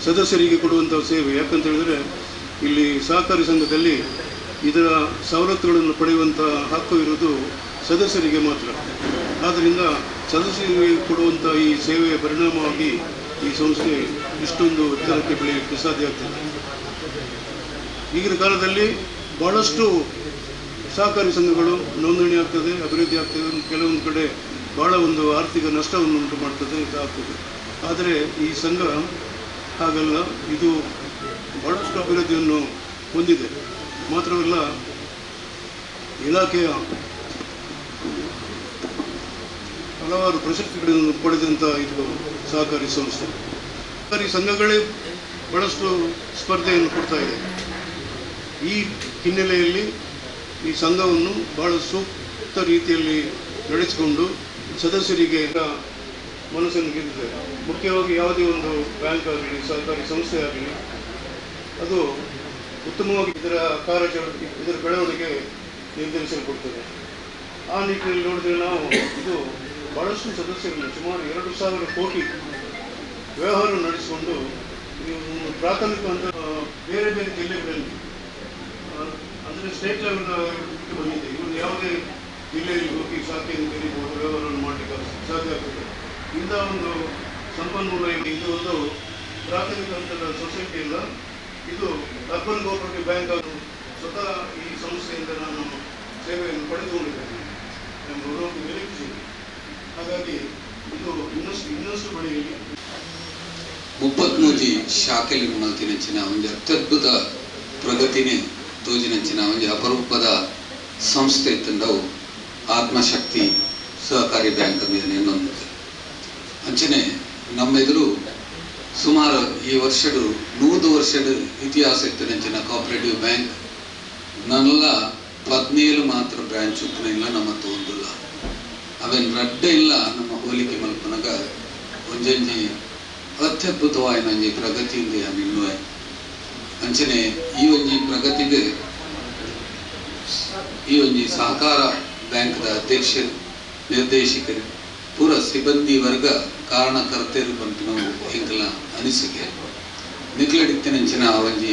ಸದಸ್ಯರಿಗೆ ಕೊಡುವಂಥ ಸೇವೆ. ಯಾಕಂತ ಹೇಳಿದರೆ ಇಲ್ಲಿ ಸಹಕಾರಿ ಸಂಘದಲ್ಲಿ ಇದರ ಸವಲತ್ತುಗಳನ್ನು ಪಡೆಯುವಂಥ ಹಕ್ಕು ಇರುವುದು ಸದಸ್ಯರಿಗೆ ಮಾತ್ರ. ಆದ್ದರಿಂದ ಸದಸ್ಯರಿಗೆ ಕೊಡುವಂಥ ಈ ಸೇವೆಯ ಪರಿಣಾಮವಾಗಿ ಈ ಸಂಸ್ಥೆ ಇಷ್ಟೊಂದು ಎತ್ತರಕ್ಕೆ ಬೆಳೆಯಲಿಕ್ಕೆ ಸಾಧ್ಯ ಆಗ್ತದೆ. ಈಗಿನ ಕಾಲದಲ್ಲಿ ಭಾಳಷ್ಟು ಸಹಕಾರಿ ಸಂಘಗಳು ನೋಂದಣಿ ಆಗ್ತದೆ, ಅಭಿವೃದ್ಧಿ ಆಗ್ತದೆ. ಕೆಲವೊಂದು ಕಡೆ ಭಾಳ ಒಂದು ಆರ್ಥಿಕ ನಷ್ಟವನ್ನು ಉಂಟು ಮಾಡ್ತದೆ, ಇದಾಗ್ತದೆ. ಆದರೆ ಈ ಸಂಘ ಹಾಗಲ್ಲ, ಇದು ಭಾಳಷ್ಟು ಅಭಿವೃದ್ಧಿಯನ್ನು ಹೊಂದಿದೆ. ಮಾತ್ರವಲ್ಲ, ಇಲಾಖೆಯ ಹಲವಾರು ಪ್ರಶಸ್ತಿಗಳನ್ನು ಪಡೆದಂಥ ಇದು ಸಹಕಾರಿ ಸಂಸ್ಥೆ. ಸಹಕಾರಿ ಸಂಘಗಳೇ ಭಾಳಷ್ಟು ಸ್ಪರ್ಧೆಯನ್ನು ಕೊಡ್ತಾ ಇದೆ. ಈ ಹಿನ್ನೆಲೆಯಲ್ಲಿ ಈ ಸಂಘವನ್ನು ಭಾಳ ಸೂಕ್ತ ರೀತಿಯಲ್ಲಿ ನಡೆಸಿಕೊಂಡು ಸದಸ್ಯರಿಗೆ ಮನಸ್ಸನ್ನು ಗೆದ್ದಿದೆ. ಮುಖ್ಯವಾಗಿ ಯಾವುದೇ ಒಂದು ಬ್ಯಾಂಕ್ ಆಗಲಿ, ಸಹಕಾರಿ ಸಂಸ್ಥೆ ಆಗಲಿ, ಅದು ಉತ್ತಮವಾಗಿ ಇದರ ಬೆಳವಣಿಗೆ ನಿರ್ಧರಿಸಲ್ಪಡ್ತದೆ. ಆ ನಿಟ್ಟಿನಲ್ಲಿ ನೋಡಿದರೆ ನಾವು ಇದು ಭಾಳಷ್ಟು ಸದಸ್ಯರನ್ನು ಸುಮಾರು 2,000 ಕೋಟಿ ವ್ಯವಹಾರ ನಡೆಸಿಕೊಂಡು ನೀವು ಪ್ರಾಥಮಿಕ ಅಂತ ಬೇರೆ ಬೇರೆ ಜಿಲ್ಲೆಗಳಲ್ಲಿ ಅಂದರೆ ಸ್ಟೇಟ್ ಲೆವೆಲ್ ಬಂದಿದೆ. ಇವರು ಯಾವುದೇ ಜಿಲ್ಲೆಯಲ್ಲಿ ಹೋಗಿ ಶಾಖೆಯನ್ನು ತೆರೀಬಹುದು, ವ್ಯವಹಾರವನ್ನು ಮಾಡಲಿಕ್ಕೆ ಸಾಧ್ಯ ಆಗ್ತದೆ. ಇಂಥ ಒಂದು ಸಂಪನ್ಮೂಲ ಇದು ಒಂದು ಪ್ರಾಥಮಿಕ ಹಂತದ ಸೊಸೈಟಿ ಇಲ್ಲ, ಇದು ಅರ್ಬನ್ ಕೋಆಪರೇಟಿವ್ ಬ್ಯಾಂಕ್ ಅವರು ಸ್ವತಃ ಈ ಸಂಸ್ಥೆಯಿಂದ ನಾನು ಸೇವೆಯನ್ನು ಪಡೆದುಕೊಂಡಿದ್ದೇನೆ ಎಂಬುದು ನಿರೀಕ್ಷೆ. ಹಾಗಾಗಿ ಇದು ಇನ್ನಷ್ಟು ಬೆಳೆಯಲಿ. 33 ಶಾಖೆಲಿ ಮಲ್ತಿನಂಚಿನ ಒಂದು ಅತ್ಯದ್ಭುತ ಪ್ರಗತಿನೇ ತೋಜಿನಂಚಿನ ಒಂದು ಅಪರೂಪದ ಸಂಸ್ಥೆ ತಂಡವು ಆತ್ಮಶಕ್ತಿ ಸಹಕಾರಿ ಬ್ಯಾಂಕ್ ಅಂದರೆ ಇನ್ನೊಂದು ಅಂಚನೆ ನಮ್ಮೆದುರು ಸುಮಾರು ಈ ವರ್ಷಡು 100 ವರ್ಷದ ಇತಿಹಾಸ ಇತ್ತನಂಚಿನ ಕೋಆಪರೇಟಿವ್ ಬ್ಯಾಂಕ್ ನಲ್ಲ 17 ಮಾತ್ರ ಬ್ರಾಂಚ್ ಉತ್ತನಿಲ್ಲ ನಮ್ಮ ತೋಂದಿಲ್ಲ ಅವೇನು ರಡ್ಡ ಇಲ್ಲ. ನಮ್ಮ ಹೋಲಿಕೆ ಮಲ್ಪನಾಗ ಒಂಜೊಂಜಿ ಅತ್ಯದ್ಭುತವಾದ ಒಂಜಿ ಪ್ರಗತಿ ಇದೆ ನಿನ್ನುವೆ ಅಂಚನೆ ಈ ಒಂಜಿ ಪ್ರಗತಿಗೆ ಈ ಒಂಜಿ ಸಹಕಾರ ಬ್ಯಾಂಕ್ದ ಅಧ್ಯಕ್ಷರು, ನಿರ್ದೇಶಕರು, ಪೂರ ಸಿಬ್ಬಂದಿ ವರ್ಗ ಕಾರಣಕರ್ತರು ಬಂತು ನಾವು ಎಂಕಲ ಅನಿಸಿಕೆ ನಿಕ್ಲಡಿತ್ತಿನಂಚಿನ ಒಂಜಿ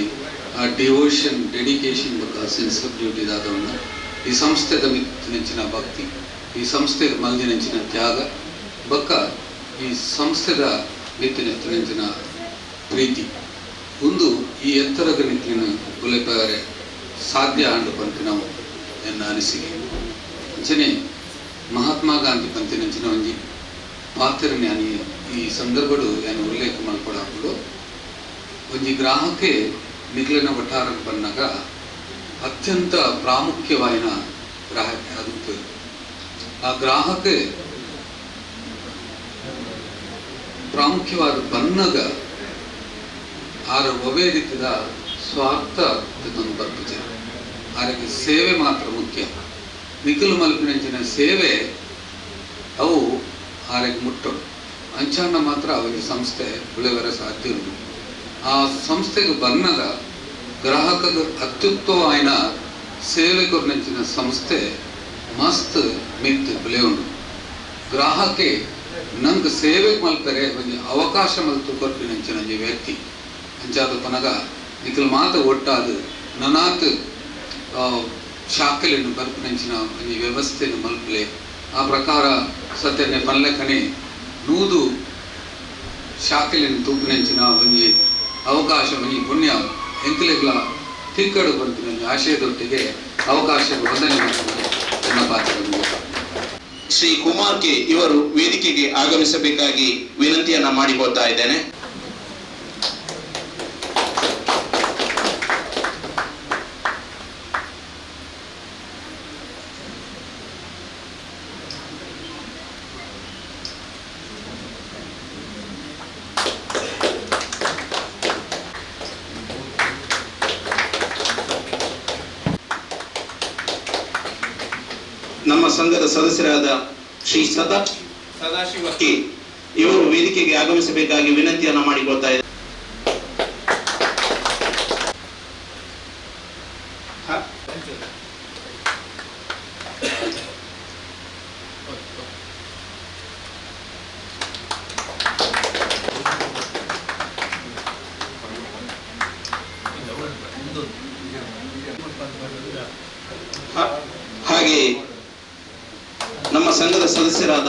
ಡಿವೋಷನ್, ಡೆಡಿಕೇಶನ್ ಬಗ್ಗೆ ಸೆನ್ಸ್ ಆಫ್ ಡ್ಯೂಟಿ ದಾದವನ್ನ ಈ ಸಂಸ್ಥೆದ ಮಿತ್ತಿನಂಚಿನ ಭಕ್ತಿ, ಈ ಸಂಸ್ಥೆ ಮಲ್ದಿನಂಚಿನ ತ್ಯಾಗ ಬಕ್ಕ ಈ ಸಂಸ್ಥೆದ ಮಿತ್ತಿನಂಚಿನ ಪ್ರೀತಿ ಒಂದು ಈ ಎತ್ತರದ ನಿಟ್ಟಿನ ಗುಲೆಪವರೆ ಸಾಧ್ಯ ಅಂಡು ಪಂತಿ ನಾವು ಎನ್ನ ಅನಿಸಿಕೆ ಅಂಚನೆ ಮಹಾತ್ಮ ಗಾಂಧಿ ಪಂತಿನಂಚಿನ ಒಂಜಿ ಪಾತ್ರನೇ ಅನಿ ಈ ಸಂದರ್ಭಡು ಏನು ಉಲ್ಲೇಖ ಮಾಡ್ಕೊಡಾಕೊಂಡು ಒಂಜಿ ಗ್ರಾಹಕ್ಕೆ ನಿಗ್ಲಿನ ವಠಾರ ಬಂದಾಗ ಅತ್ಯಂತ ಪ್ರಾಮುಖ್ಯವಾದ ಗ್ರಾಹಕ ಅದು ಆ ಗ್ರಾಹಕ ಪ್ರಾಮುಖ್ಯವಾದ ಬನ್ನಗ ಆರ ಒವೇ ರೀತಿಯ ಸ್ವಾರ್ಥ ತಂದು ಬರ್ಪಿದೆ. ಆರಿಗೆ ಸೇವೆ ಮಾತ್ರ ಮುಖ್ಯ. ನಿಖಿಲ್ ಮಲ್ಪಿನಂಚಿನ ಸೇವೆ ಅವು ಆರಿಗೆ ಮುಟ್ಟರು ಅಂಚಾನ ಮಾತ್ರ ಅವರಿಗೆ ಸಂಸ್ಥೆ ಉಳಿವರ ಸಾಧ್ಯ ಉಂಟು. ಆ ಸಂಸ್ಥೆಗೆ ಬನ್ನಗ ಗ್ರಾಹಕದ ಅತ್ಯುತ್ತಮವಾದ ಸೇವೆ ಕೊರ್ನಂಚಿನ ಸಂಸ್ಥೆ ಮಸ್ತ್ ಮಿತ್ ಬೆಲೆ ಉಂಟು. ಗ್ರಾಹಕೆ ನಂಗೆ ಸೇವೆ ಮಲ್ಪರೆ ಒಂದು ಅವಕಾಶ ಮಲ್ತು ಕೊರ್ಪಿನಂಚಿನ ವ್ಯಕ್ತಿ ಅಂಚಾದ ಪನಗ ನಿಖಿಲ್ ಮಾತ ಒಟ್ಟಾದ ನನಾತ್ ಶಾಖೆಯನ್ನು ಬರ್ಪಿನಂಚಿನ ಒಂದು ವ್ಯವಸ್ಥೆಯನ್ನು ಮಲ್ಪಲೆ ಆ ಪ್ರಕಾರ ಸತ್ಯನೆ ಪನ್ಲೆಖನೆ 100 ಶಾಖೆಯನ್ನು ತೂಪಿನಂಚಿನ ಒಂದು ಅವಕಾಶ ಒಂದು ಪುಣ್ಯ ಎಂಕಲೆಗಳ ತಿಕ್ಕಡು ಬರ್ಪಿನ ಆಶಯದೊಟ್ಟಿಗೆ ಅವಕಾಶ ವಂದನೆ ನನ್ನ ಪಾತ್ರ. ಶ್ರೀ ಕುಮಾರ್ ಕೆ ಇವರು ವೇದಿಕೆಗೆ ಆಗಮಿಸಬೇಕಾಗಿ ವಿನಂತಿಯನ್ನ ಮಾಡಿಕೊಳ್ತಾ ಇದ್ದೇನೆ. ನಮ್ಮ ಸಂಘದ ಸದಸ್ಯರಾದ ಶ್ರೀ ಸದಾಶಿವ ಕೆ ಇವರು ವೇದಿಕೆಗೆ ಆಗಮಿಸಬೇಕಾಗಿ ವಿನಂತಿಯನ್ನ ಮಾಡಿಕೊಳ್ತಾ ಇದ್ದಾರೆ. ಹಾಗೆ ನಮ್ಮ ಸಂಘದ ಸದಸ್ಯರಾದ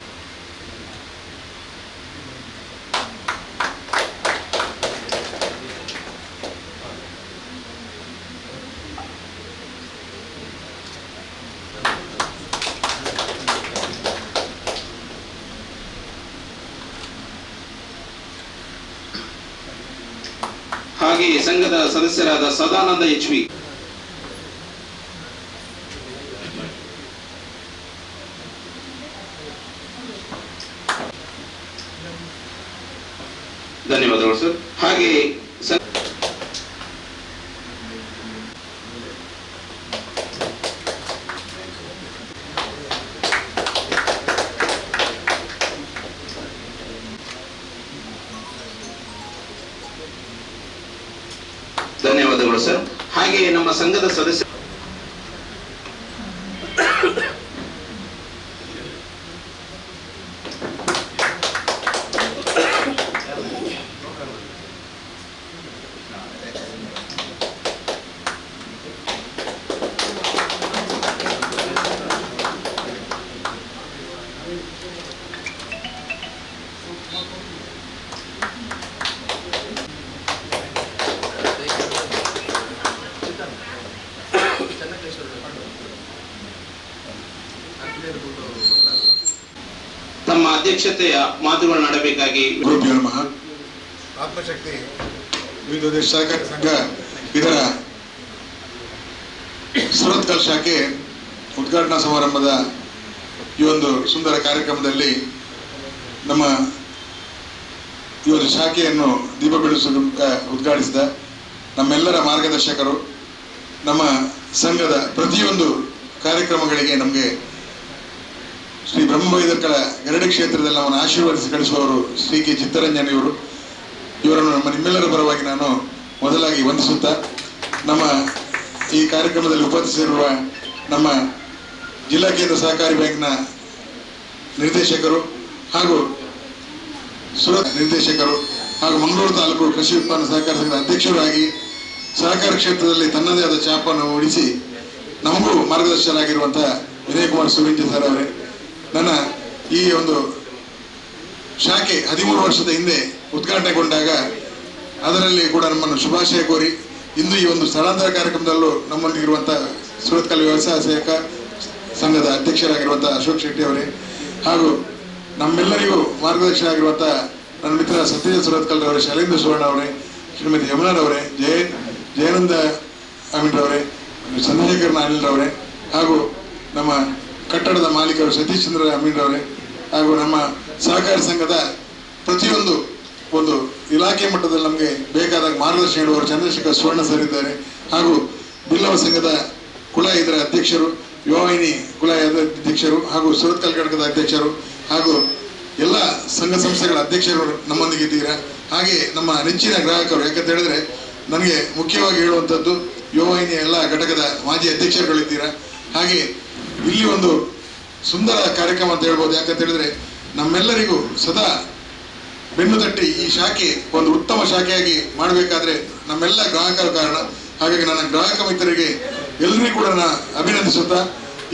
ಹಾಗೆ ಸಂಘದ ಸದಸ್ಯರಾದ ಸದಾನಂದ HV, ಧನ್ಯವಾದಗಳು ಸರ್. ಹಾಗೆ ಧನ್ಯವಾದಗಳು ಸರ್. ಹಾಗೆ ನಮ್ಮ ಸಂಘದ ಸದಸ್ಯ ತಮ್ಮ ಅಧ್ಯಕ್ಷತೆಯ ಮಾತುಗಳನ್ನಾಡಬೇಕಾಗಿ ಗುರುಭ್ಯೋ ನಮಃ. ಆತ್ಮಶಕ್ತಿ ವಿವಿಧ ದೇಶ ಸಹಕಾರಿ ಸಂಘ ಇದರ ಸುರತ್ಕಲ್ ಶಾಖೆ ಉದ್ಘಾಟನಾ ಸಮಾರಂಭದ ಈ ಒಂದು ಸುಂದರ ಕಾರ್ಯಕ್ರಮದಲ್ಲಿ ನಮ್ಮ ಈ ಒಂದು ಶಾಖೆಯನ್ನು ದೀಪ ಬೆಳೆಸುವ ಉದ್ಘಾಟಿಸಿದ ನಮ್ಮೆಲ್ಲರ ಮಾರ್ಗದರ್ಶಕರು, ನಮ್ಮ ಸಂಘದ ಪ್ರತಿಯೊಂದು ಕಾರ್ಯಕ್ರಮಗಳಿಗೆ ನಮಗೆ ಶ್ರೀ ಬ್ರಹ್ಮವೈದರ್ಕಳ ಗರಡಿ ಕ್ಷೇತ್ರದಲ್ಲಿ ನಮ್ಮನ್ನು ಆಶೀರ್ವದಿಸಿ ಕಳಿಸುವವರು ಶ್ರೀ ಕೆ ಚಿತ್ತರಂಜನ್ ಇವರು. ಇವರನ್ನು ನಿಮ್ಮೆಲ್ಲರ ಪರವಾಗಿ ನಾನು ಮೊದಲಾಗಿ ವಂದಿಸುತ್ತಾ, ನಮ್ಮ ಈ ಕಾರ್ಯಕ್ರಮದಲ್ಲಿ ಉಪಸ್ಥಿತರಿರುವ ನಮ್ಮ ಜಿಲ್ಲಾ ಕೇಂದ್ರ ಸಹಕಾರಿ ಬ್ಯಾಂಕ್ನ ನಿರ್ದೇಶಕರು ಹಾಗೂ ಸುರತ್ ನಿರ್ದೇಶಕರು ಹಾಗೂ ಮಂಗಳೂರು ತಾಲೂಕು ಕೃಷಿ ಉತ್ಪನ್ನ ಸಹಕಾರ ಸಂಘದ ಅಧ್ಯಕ್ಷರಾಗಿ ಸಹಕಾರ ಕ್ಷೇತ್ರದಲ್ಲಿ ತನ್ನದೇ ಆದ ಛಾಪನ್ನು ಮೂಡಿಸಿ ನಮಗೂ ಮಾರ್ಗದರ್ಶಕರಾಗಿರುವಂತಹ ವಿನಯ್ ಕುಮಾರ್ ಸುರಿಂಜಿ ಸರ್ ಅವರೇ, ನನ್ನ ಈ ಒಂದು ಶಾಖೆ 13 ವರ್ಷದ ಹಿಂದೆ ಉದ್ಘಾಟನೆಗೊಂಡಾಗ ಅದರಲ್ಲಿ ಕೂಡ ನಮ್ಮನ್ನು ಶುಭಾಶಯ ಕೋರಿ ಇಂದು ಈ ಒಂದು ಸ್ಥಳಾಂತರ ಕಾರ್ಯಕ್ರಮದಲ್ಲೂ ನಮ್ಮೊಂದಿಗಿರುವಂತಹ ಸುರತ್ಕಲ್ ವ್ಯವಸಾಯ ಸಹಾಯಕ ಸಂಘದ ಅಧ್ಯಕ್ಷರಾಗಿರುವಂತಹ ಅಶೋಕ್ ಶೆಟ್ಟಿ ಅವರೇ ಹಾಗೂ ನಮ್ಮೆಲ್ಲರಿಗೂ ಮಾರ್ಗದರ್ಶಕರಾಗಿರುವಂತಹ ನನ್ನ ಮಿತ್ರ ಸತ್ಯಜಿತ್ ಸುರತ್ಕಲ್ ಅವರೇ, ಶೈಲೇಂದ್ರ ಸುವರ್ಣ ಅವರೇ, ಶ್ರೀಮತಿ ಯಮುನಾರವರೇ, ಜಯಾನಂದ ಅಮೀನ್ರವರೇ, ಚಂದ್ರಶೇಖರ್ ನಾನಿಲ್ರವರೇ ಹಾಗೂ ನಮ್ಮ ಕಟ್ಟಡದ ಮಾಲೀಕರು ಸತೀಶ್ ಚಂದ್ರ ಅಮೀನ್ರವರೇ ಹಾಗೂ ನಮ್ಮ ಸಹಕಾರಿ ಸಂಘದ ಪ್ರತಿಯೊಂದು ಒಂದು ಇಲಾಖೆ ಮಟ್ಟದಲ್ಲಿ ನಮಗೆ ಬೇಕಾದಾಗ ಮಾರ್ಗದರ್ಶನ ನೀಡುವವರು ಚಂದ್ರಶೇಖರ್ ಸುವರ್ಣ ಸರ್ ಇದ್ದಾರೆ ಹಾಗೂ ಬಿಲ್ಲವ ಸಂಘದ ಕುಲ ಇದರ ಅಧ್ಯಕ್ಷರು, ಯುವವಾಹಿನಿ ಕುಲ ಅಧ್ಯಕ್ಷರು ಹಾಗೂ ಸುರತ್ಕಲ್ ಘಟಕದ ಅಧ್ಯಕ್ಷರು ಹಾಗೂ ಎಲ್ಲ ಸಂಘ ಸಂಸ್ಥೆಗಳ ಅಧ್ಯಕ್ಷರು ನಮ್ಮೊಂದಿಗೆ ಇದ್ದೀರಾ. ಹಾಗೆ ನಮ್ಮ ನೆಚ್ಚಿನ ಗ್ರಾಹಕರು, ಯಾಕಂತ ಹೇಳಿದ್ರೆ ನನಗೆ ಮುಖ್ಯವಾಗಿ ಹೇಳುವಂಥದ್ದು ಯುವವಾಹಿನಿಯ ಎಲ್ಲ ಘಟಕದ ಮಾಜಿ ಅಧ್ಯಕ್ಷರುಗಳಿದ್ದೀರಾ. ಹಾಗೆ ಇಲ್ಲಿ ಒಂದು ಸುಂದರ ಕಾರ್ಯಕ್ರಮ ಅಂತ ಹೇಳ್ಬೋದು. ಯಾಕಂತ ಹೇಳಿದ್ರೆ ನಮ್ಮೆಲ್ಲರಿಗೂ ಸದಾ ಬೆನ್ನು ತಟ್ಟಿ ಈ ಶಾಖೆ ಒಂದು ಉತ್ತಮ ಶಾಖೆಯಾಗಿ ಮಾಡಬೇಕಾದ್ರೆ ನಮ್ಮೆಲ್ಲ ಗ್ರಾಹಕರ ಕಾರಣ. ಹಾಗಾಗಿ ನನ್ನ ಗ್ರಾಹಕ ಮಿತ್ರರಿಗೆ ಎಲ್ಲರಿಗೂ ಕೂಡ ನಾನು ಅಭಿನಂದಿಸುತ್ತಾ,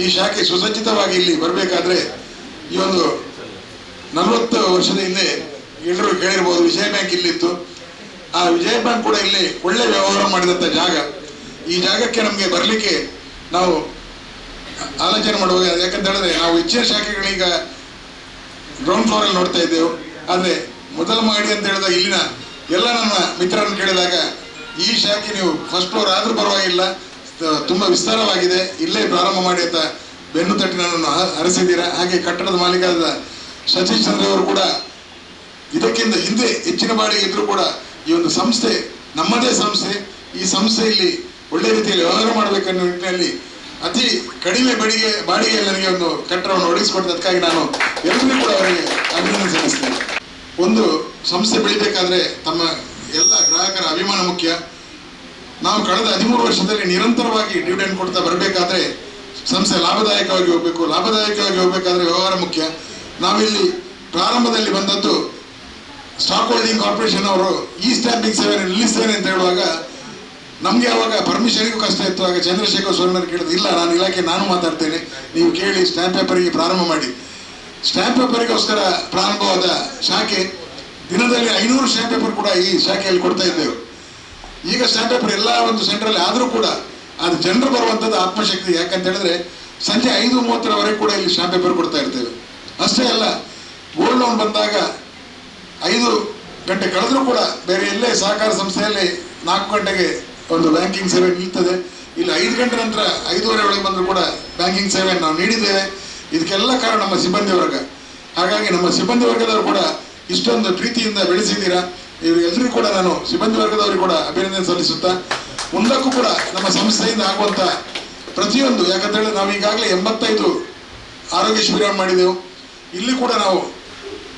ಈ ಶಾಖೆ ಸುಸಜ್ಜಿತವಾಗಿ ಇಲ್ಲಿ ಬರಬೇಕಾದ್ರೆ ಈ ಒಂದು 40 ವರ್ಷದ ಹಿಂದೆ ಎಲ್ಲರೂ ಕೇಳಿರ್ಬೋದು ವಿಜಯ ಬ್ಯಾಂಕ್ ಇಲ್ಲಿತ್ತು. ಆ ವಿಜಯ ಬ್ಯಾಂಕ್ ಕೂಡ ಇಲ್ಲಿ ಒಳ್ಳೆ ವ್ಯವಹಾರ ಮಾಡಿದಂಥ ಜಾಗ. ಈ ಜಾಗಕ್ಕೆ ನಮಗೆ ಬರಲಿಕ್ಕೆ ನಾವು ಆಲೋಚನೆ ಮಾಡುವಾಗ, ಯಾಕಂತ ಹೇಳಿದ್ರೆ ನಾವು ಹೆಚ್ಚಿನ ಶಾಖೆಗಳೀಗ ಗ್ರೌಂಡ್ ಫ್ಲೋರಲ್ಲಿ ನೋಡ್ತಾ ಇದ್ದೆವು. ಆದರೆ ಮೊದಲ ಮಾಡಿ ಅಂತ ಹೇಳಿದಾಗ ಇಲ್ಲಿನ ಎಲ್ಲ ನನ್ನ ಮಿತ್ರರನ್ನು ಕೇಳಿದಾಗ ಈ ಶಾಖೆ ನೀವು ಫಸ್ಟ್ ಫ್ಲೋರ್ ಆದರೂ ಪರವಾಗಿಲ್ಲ, ತುಂಬ ವಿಸ್ತಾರವಾಗಿದೆ, ಇಲ್ಲೇ ಪ್ರಾರಂಭ ಮಾಡಿ ಅಂತ ಬೆನ್ನು ತಟ್ಟಿ ನನ್ನನ್ನು ಹರಿಸಿದ್ದೀರಾ. ಹಾಗೆ ಕಟ್ಟಡದ ಮಾಲೀಕರಾದ ಸತೀಶ್ ಚಂದ್ರ ಅವರು ಕೂಡ ಇದಕ್ಕಿಂತ ಹಿಂದೆ ಹೆಚ್ಚಿನ ಬಾಡಿಗೆ ಇದ್ರೂ ಕೂಡ ಈ ಒಂದು ಸಂಸ್ಥೆ ನಮ್ಮದೇ ಸಂಸ್ಥೆ, ಈ ಸಂಸ್ಥೆಯಲ್ಲಿ ಒಳ್ಳೆ ರೀತಿಯಲ್ಲಿ ವ್ಯವಹಾರ ಮಾಡಬೇಕನ್ನೋ ನಿಟ್ಟಿನಲ್ಲಿ ಅತಿ ಕಡಿಮೆ ಬಾಡಿಗೆಯಲ್ಲಿ ನನಗೆ ಒಂದು ಕಟ್ಟಡವನ್ನು ಒದಗಿಸಿಕೊಟ್ಟದಕ್ಕಾಗಿ ನಾನು ಎಲ್ಲರಿಗೂ ಕೂಡ ಅವರಿಗೆ ಅಭಿನಂದನೆ ಸಲ್ಲಿಸ್ತೇನೆ. ಒಂದು ಸಂಸ್ಥೆ ಬೆಳಿಬೇಕಾದ್ರೆ ತಮ್ಮ ಎಲ್ಲ ಗ್ರಾಹಕರ ಅಭಿಮಾನ ಮುಖ್ಯ. ನಾವು ಕಳೆದ 13 ವರ್ಷದಲ್ಲಿ ನಿರಂತರವಾಗಿ ಡಿವಿಡೆಂಡ್ ಕೊಡ್ತಾ ಬರಬೇಕಾದ್ರೆ ಸಂಸ್ಥೆ ಲಾಭದಾಯಕವಾಗಿ ಹೋಗಬೇಕು. ಲಾಭದಾಯಕವಾಗಿ ಹೋಗಬೇಕಾದ್ರೆ ವ್ಯವಹಾರ ಮುಖ್ಯ. ನಾವಿಲ್ಲಿ ಪ್ರಾರಂಭದಲ್ಲಿ ಬಂದದ್ದು ಸ್ಟಾಕ್ ಹೋಲ್ಡಿಂಗ್ ಕಾರ್ಪೊರೇಷನ್ ಅವರು ಈ ಸ್ಟ್ಯಾಂಪಿಂಗ್ ಸೇವೆಯನ್ನು ನಿಲ್ಲಿಸ್ತೇನೆ ಅಂತ ಹೇಳುವಾಗ ನಮಗೆ ಅವಾಗ ಪರ್ಮಿಷನ್ಗೂ ಕಷ್ಟ ಇತ್ತು. ಆಗ ಚಂದ್ರಶೇಖರ್ ಸ್ವರ್ಣರ್ ಕೇಳಿದ್ರು, ಇಲ್ಲ ನಾನು ಇಲಾಖೆ ನಾನು ಮಾತಾಡ್ತೇನೆ, ನೀವು ಕೇಳಿ ಸ್ಟ್ಯಾಂಪ್ ಪೇಪರಿಗೆ ಪ್ರಾರಂಭ ಮಾಡಿ. ಸ್ಟ್ಯಾಂಪ್ ಪೇಪರಿಗೋಸ್ಕರ ಪ್ರಾರಂಭವಾದ ಶಾಖೆ ದಿನದಲ್ಲಿ 500 ಸ್ಟ್ಯಾಂಪ್ ಪೇಪರ್ ಕೂಡ ಈ ಶಾಖೆಯಲ್ಲಿ ಕೊಡ್ತಾ ಇದ್ದೇವೆ. ಈಗ ಸ್ಟ್ಯಾಂಪ್ ಪೇಪರ್ ಎಲ್ಲ ಒಂದು ಸೆಂಟ್ರಲ್ಲಿ ಆದರೂ ಕೂಡ ಅದು ಜನರು ಬರುವಂಥದ್ದು ಆತ್ಮಶಕ್ತಿ. ಯಾಕಂತ ಹೇಳಿದ್ರೆ ಸಂಜೆ 5:30ರವರೆಗೆ ಕೂಡ ಇಲ್ಲಿ ಸ್ಟ್ಯಾಂಪ್ ಪೇಪರ್ ಕೊಡ್ತಾ ಇರ್ತೇವೆ. ಅಷ್ಟೇ ಅಲ್ಲ, ಗೋಲ್ಡ್ ಲೋನ್ ಬಂದಾಗ 5 ಗಂಟೆ ಕಳೆದರೂ ಕೂಡ ಬೇರೆ ಎಲ್ಲೇ ಸಹಕಾರ ಸಂಸ್ಥೆಯಲ್ಲಿ 4 ಗಂಟೆಗೆ ಒಂದು ಬ್ಯಾಂಕಿಂಗ್ ಸೇವೆ ನಿಲ್ತದೆ. ಇಲ್ಲಿ 5 ಗಂಟೆ ನಂತರ 5:30 ಒಳಗೆ ಬಂದರೂ ಕೂಡ ಬ್ಯಾಂಕಿಂಗ್ ಸೇವೆಯನ್ನು ನಾವು ನೀಡಿದ್ದೇವೆ. ಇದಕ್ಕೆಲ್ಲ ಕಾರಣ ನಮ್ಮ ಸಿಬ್ಬಂದಿ ವರ್ಗ. ಹಾಗಾಗಿ ನಮ್ಮ ಸಿಬ್ಬಂದಿ ವರ್ಗದವರು ಕೂಡ ಇಷ್ಟೊಂದು ಪ್ರೀತಿಯಿಂದ ಬೆಳೆಸಿದ್ದೀರಾ. ಇವರೆಲ್ಲರಿಗೂ ಕೂಡ ನಾನು ಸಿಬ್ಬಂದಿ ವರ್ಗದವರಿಗೆ ಕೂಡ ಅಭಿನಂದನೆ ಸಲ್ಲಿಸುತ್ತಾ, ಮುಂದಕ್ಕೂ ಕೂಡ ನಮ್ಮ ಸಂಸ್ಥೆಯಿಂದ ಆಗುವಂಥ ಪ್ರತಿಯೊಂದು, ಯಾಕಂತ ಹೇಳಿದ್ರೆ ನಾವು ಈಗಾಗಲೇ 85 ಆರೋಗ್ಯ ಶಿಬಿರ ಮಾಡಿದೆವು. ಇಲ್ಲಿ ಕೂಡ ನಾವು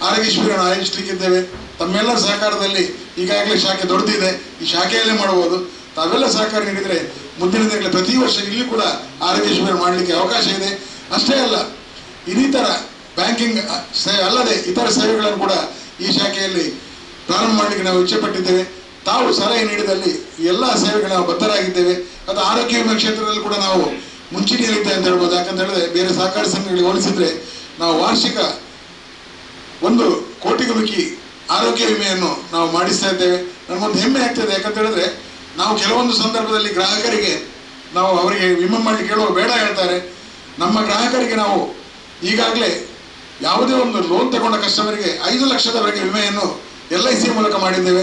ಆರೋಗ್ಯ ಶಿಬಿರ ಆಯೋಜಿಸಲಿಕ್ಕಿದ್ದೇವೆ. ತಮ್ಮೆಲ್ಲರ ಸಹಕಾರದಲ್ಲಿ ಈಗಾಗಲೇ ಶಾಖೆ ದೊಡ್ಡದಿದೆ, ಈ ಶಾಖೆಯಲ್ಲೇ ಮಾಡಬಹುದು. ತಾವೆಲ್ಲ ಸಹಕಾರ ನೀಡಿದರೆ ಮುಂದಿನ ದಿನಗಳಲ್ಲಿ ಪ್ರತಿ ವರ್ಷ ಇಲ್ಲಿ ಕೂಡ ಆರೋಗ್ಯ ಶಿಬಿರ ಮಾಡಲಿಕ್ಕೆ ಅವಕಾಶ ಇದೆ. ಅಷ್ಟೇ ಅಲ್ಲ, ಇನ್ನಿತರ ಬ್ಯಾಂಕಿಂಗ್ ಸೇವೆ ಅಲ್ಲದೆ ಇತರ ಸೇವೆಗಳನ್ನು ಕೂಡ ಈ ಶಾಖೆಯಲ್ಲಿ ಪ್ರಾರಂಭ ಮಾಡಲಿಕ್ಕೆ ನಾವು ಇಚ್ಛೆಪಟ್ಟಿದ್ದೇವೆ. ತಾವು ಸಲಹೆ ನೀಡಿದಲ್ಲಿ ಎಲ್ಲ ಸೇವೆಗಳು ನಾವು ಬದ್ಧರಾಗಿದ್ದೇವೆ. ಅದು ಆರೋಗ್ಯ ವಿಮೆ ಕ್ಷೇತ್ರದಲ್ಲಿ ಕೂಡ ನಾವು ಮುಂಚೂಣಿಯಲ್ಲಿದ್ದೇವೆ ಅಂತ ಹೇಳ್ಬೋದು. ಯಾಕಂತ ಹೇಳಿದ್ರೆ ಬೇರೆ ಸಹಕಾರಿ ಸಂಘಗಳಿಗೆ ಹೋಲಿಸಿದ್ರೆ ನಾವು ವಾರ್ಷಿಕ 1 ಕೋಟಿಗೂ ಮಿಕ್ಕಿ ಆರೋಗ್ಯ ವಿಮೆಯನ್ನು ನಾವು ಮಾಡಿಸ್ತಾ ಇದ್ದೇವೆ. ನನಗೊಂದು ಹೆಮ್ಮೆ ಆಗ್ತದೆ. ಯಾಕಂತ ಹೇಳಿದ್ರೆ ನಾವು ಕೆಲವೊಂದು ಸಂದರ್ಭದಲ್ಲಿ ಗ್ರಾಹಕರಿಗೆ ನಾವು ಅವರಿಗೆ ವಿಮೆ ಮಾಡಲಿಕ್ಕೆ ಹೇಳುವ ಬೇಡ ಹೇಳ್ತಾರೆ. ನಮ್ಮ ಗ್ರಾಹಕರಿಗೆ ನಾವು ಈಗಾಗಲೇ ಯಾವುದೇ ಒಂದು ಲೋನ್ ತಗೊಂಡ ಕಸ್ಟಮರಿಗೆ 5 ಲಕ್ಷದವರೆಗೆ ವಿಮೆಯನ್ನು LIC ಮೂಲಕ ಮಾಡಿದ್ದೇವೆ.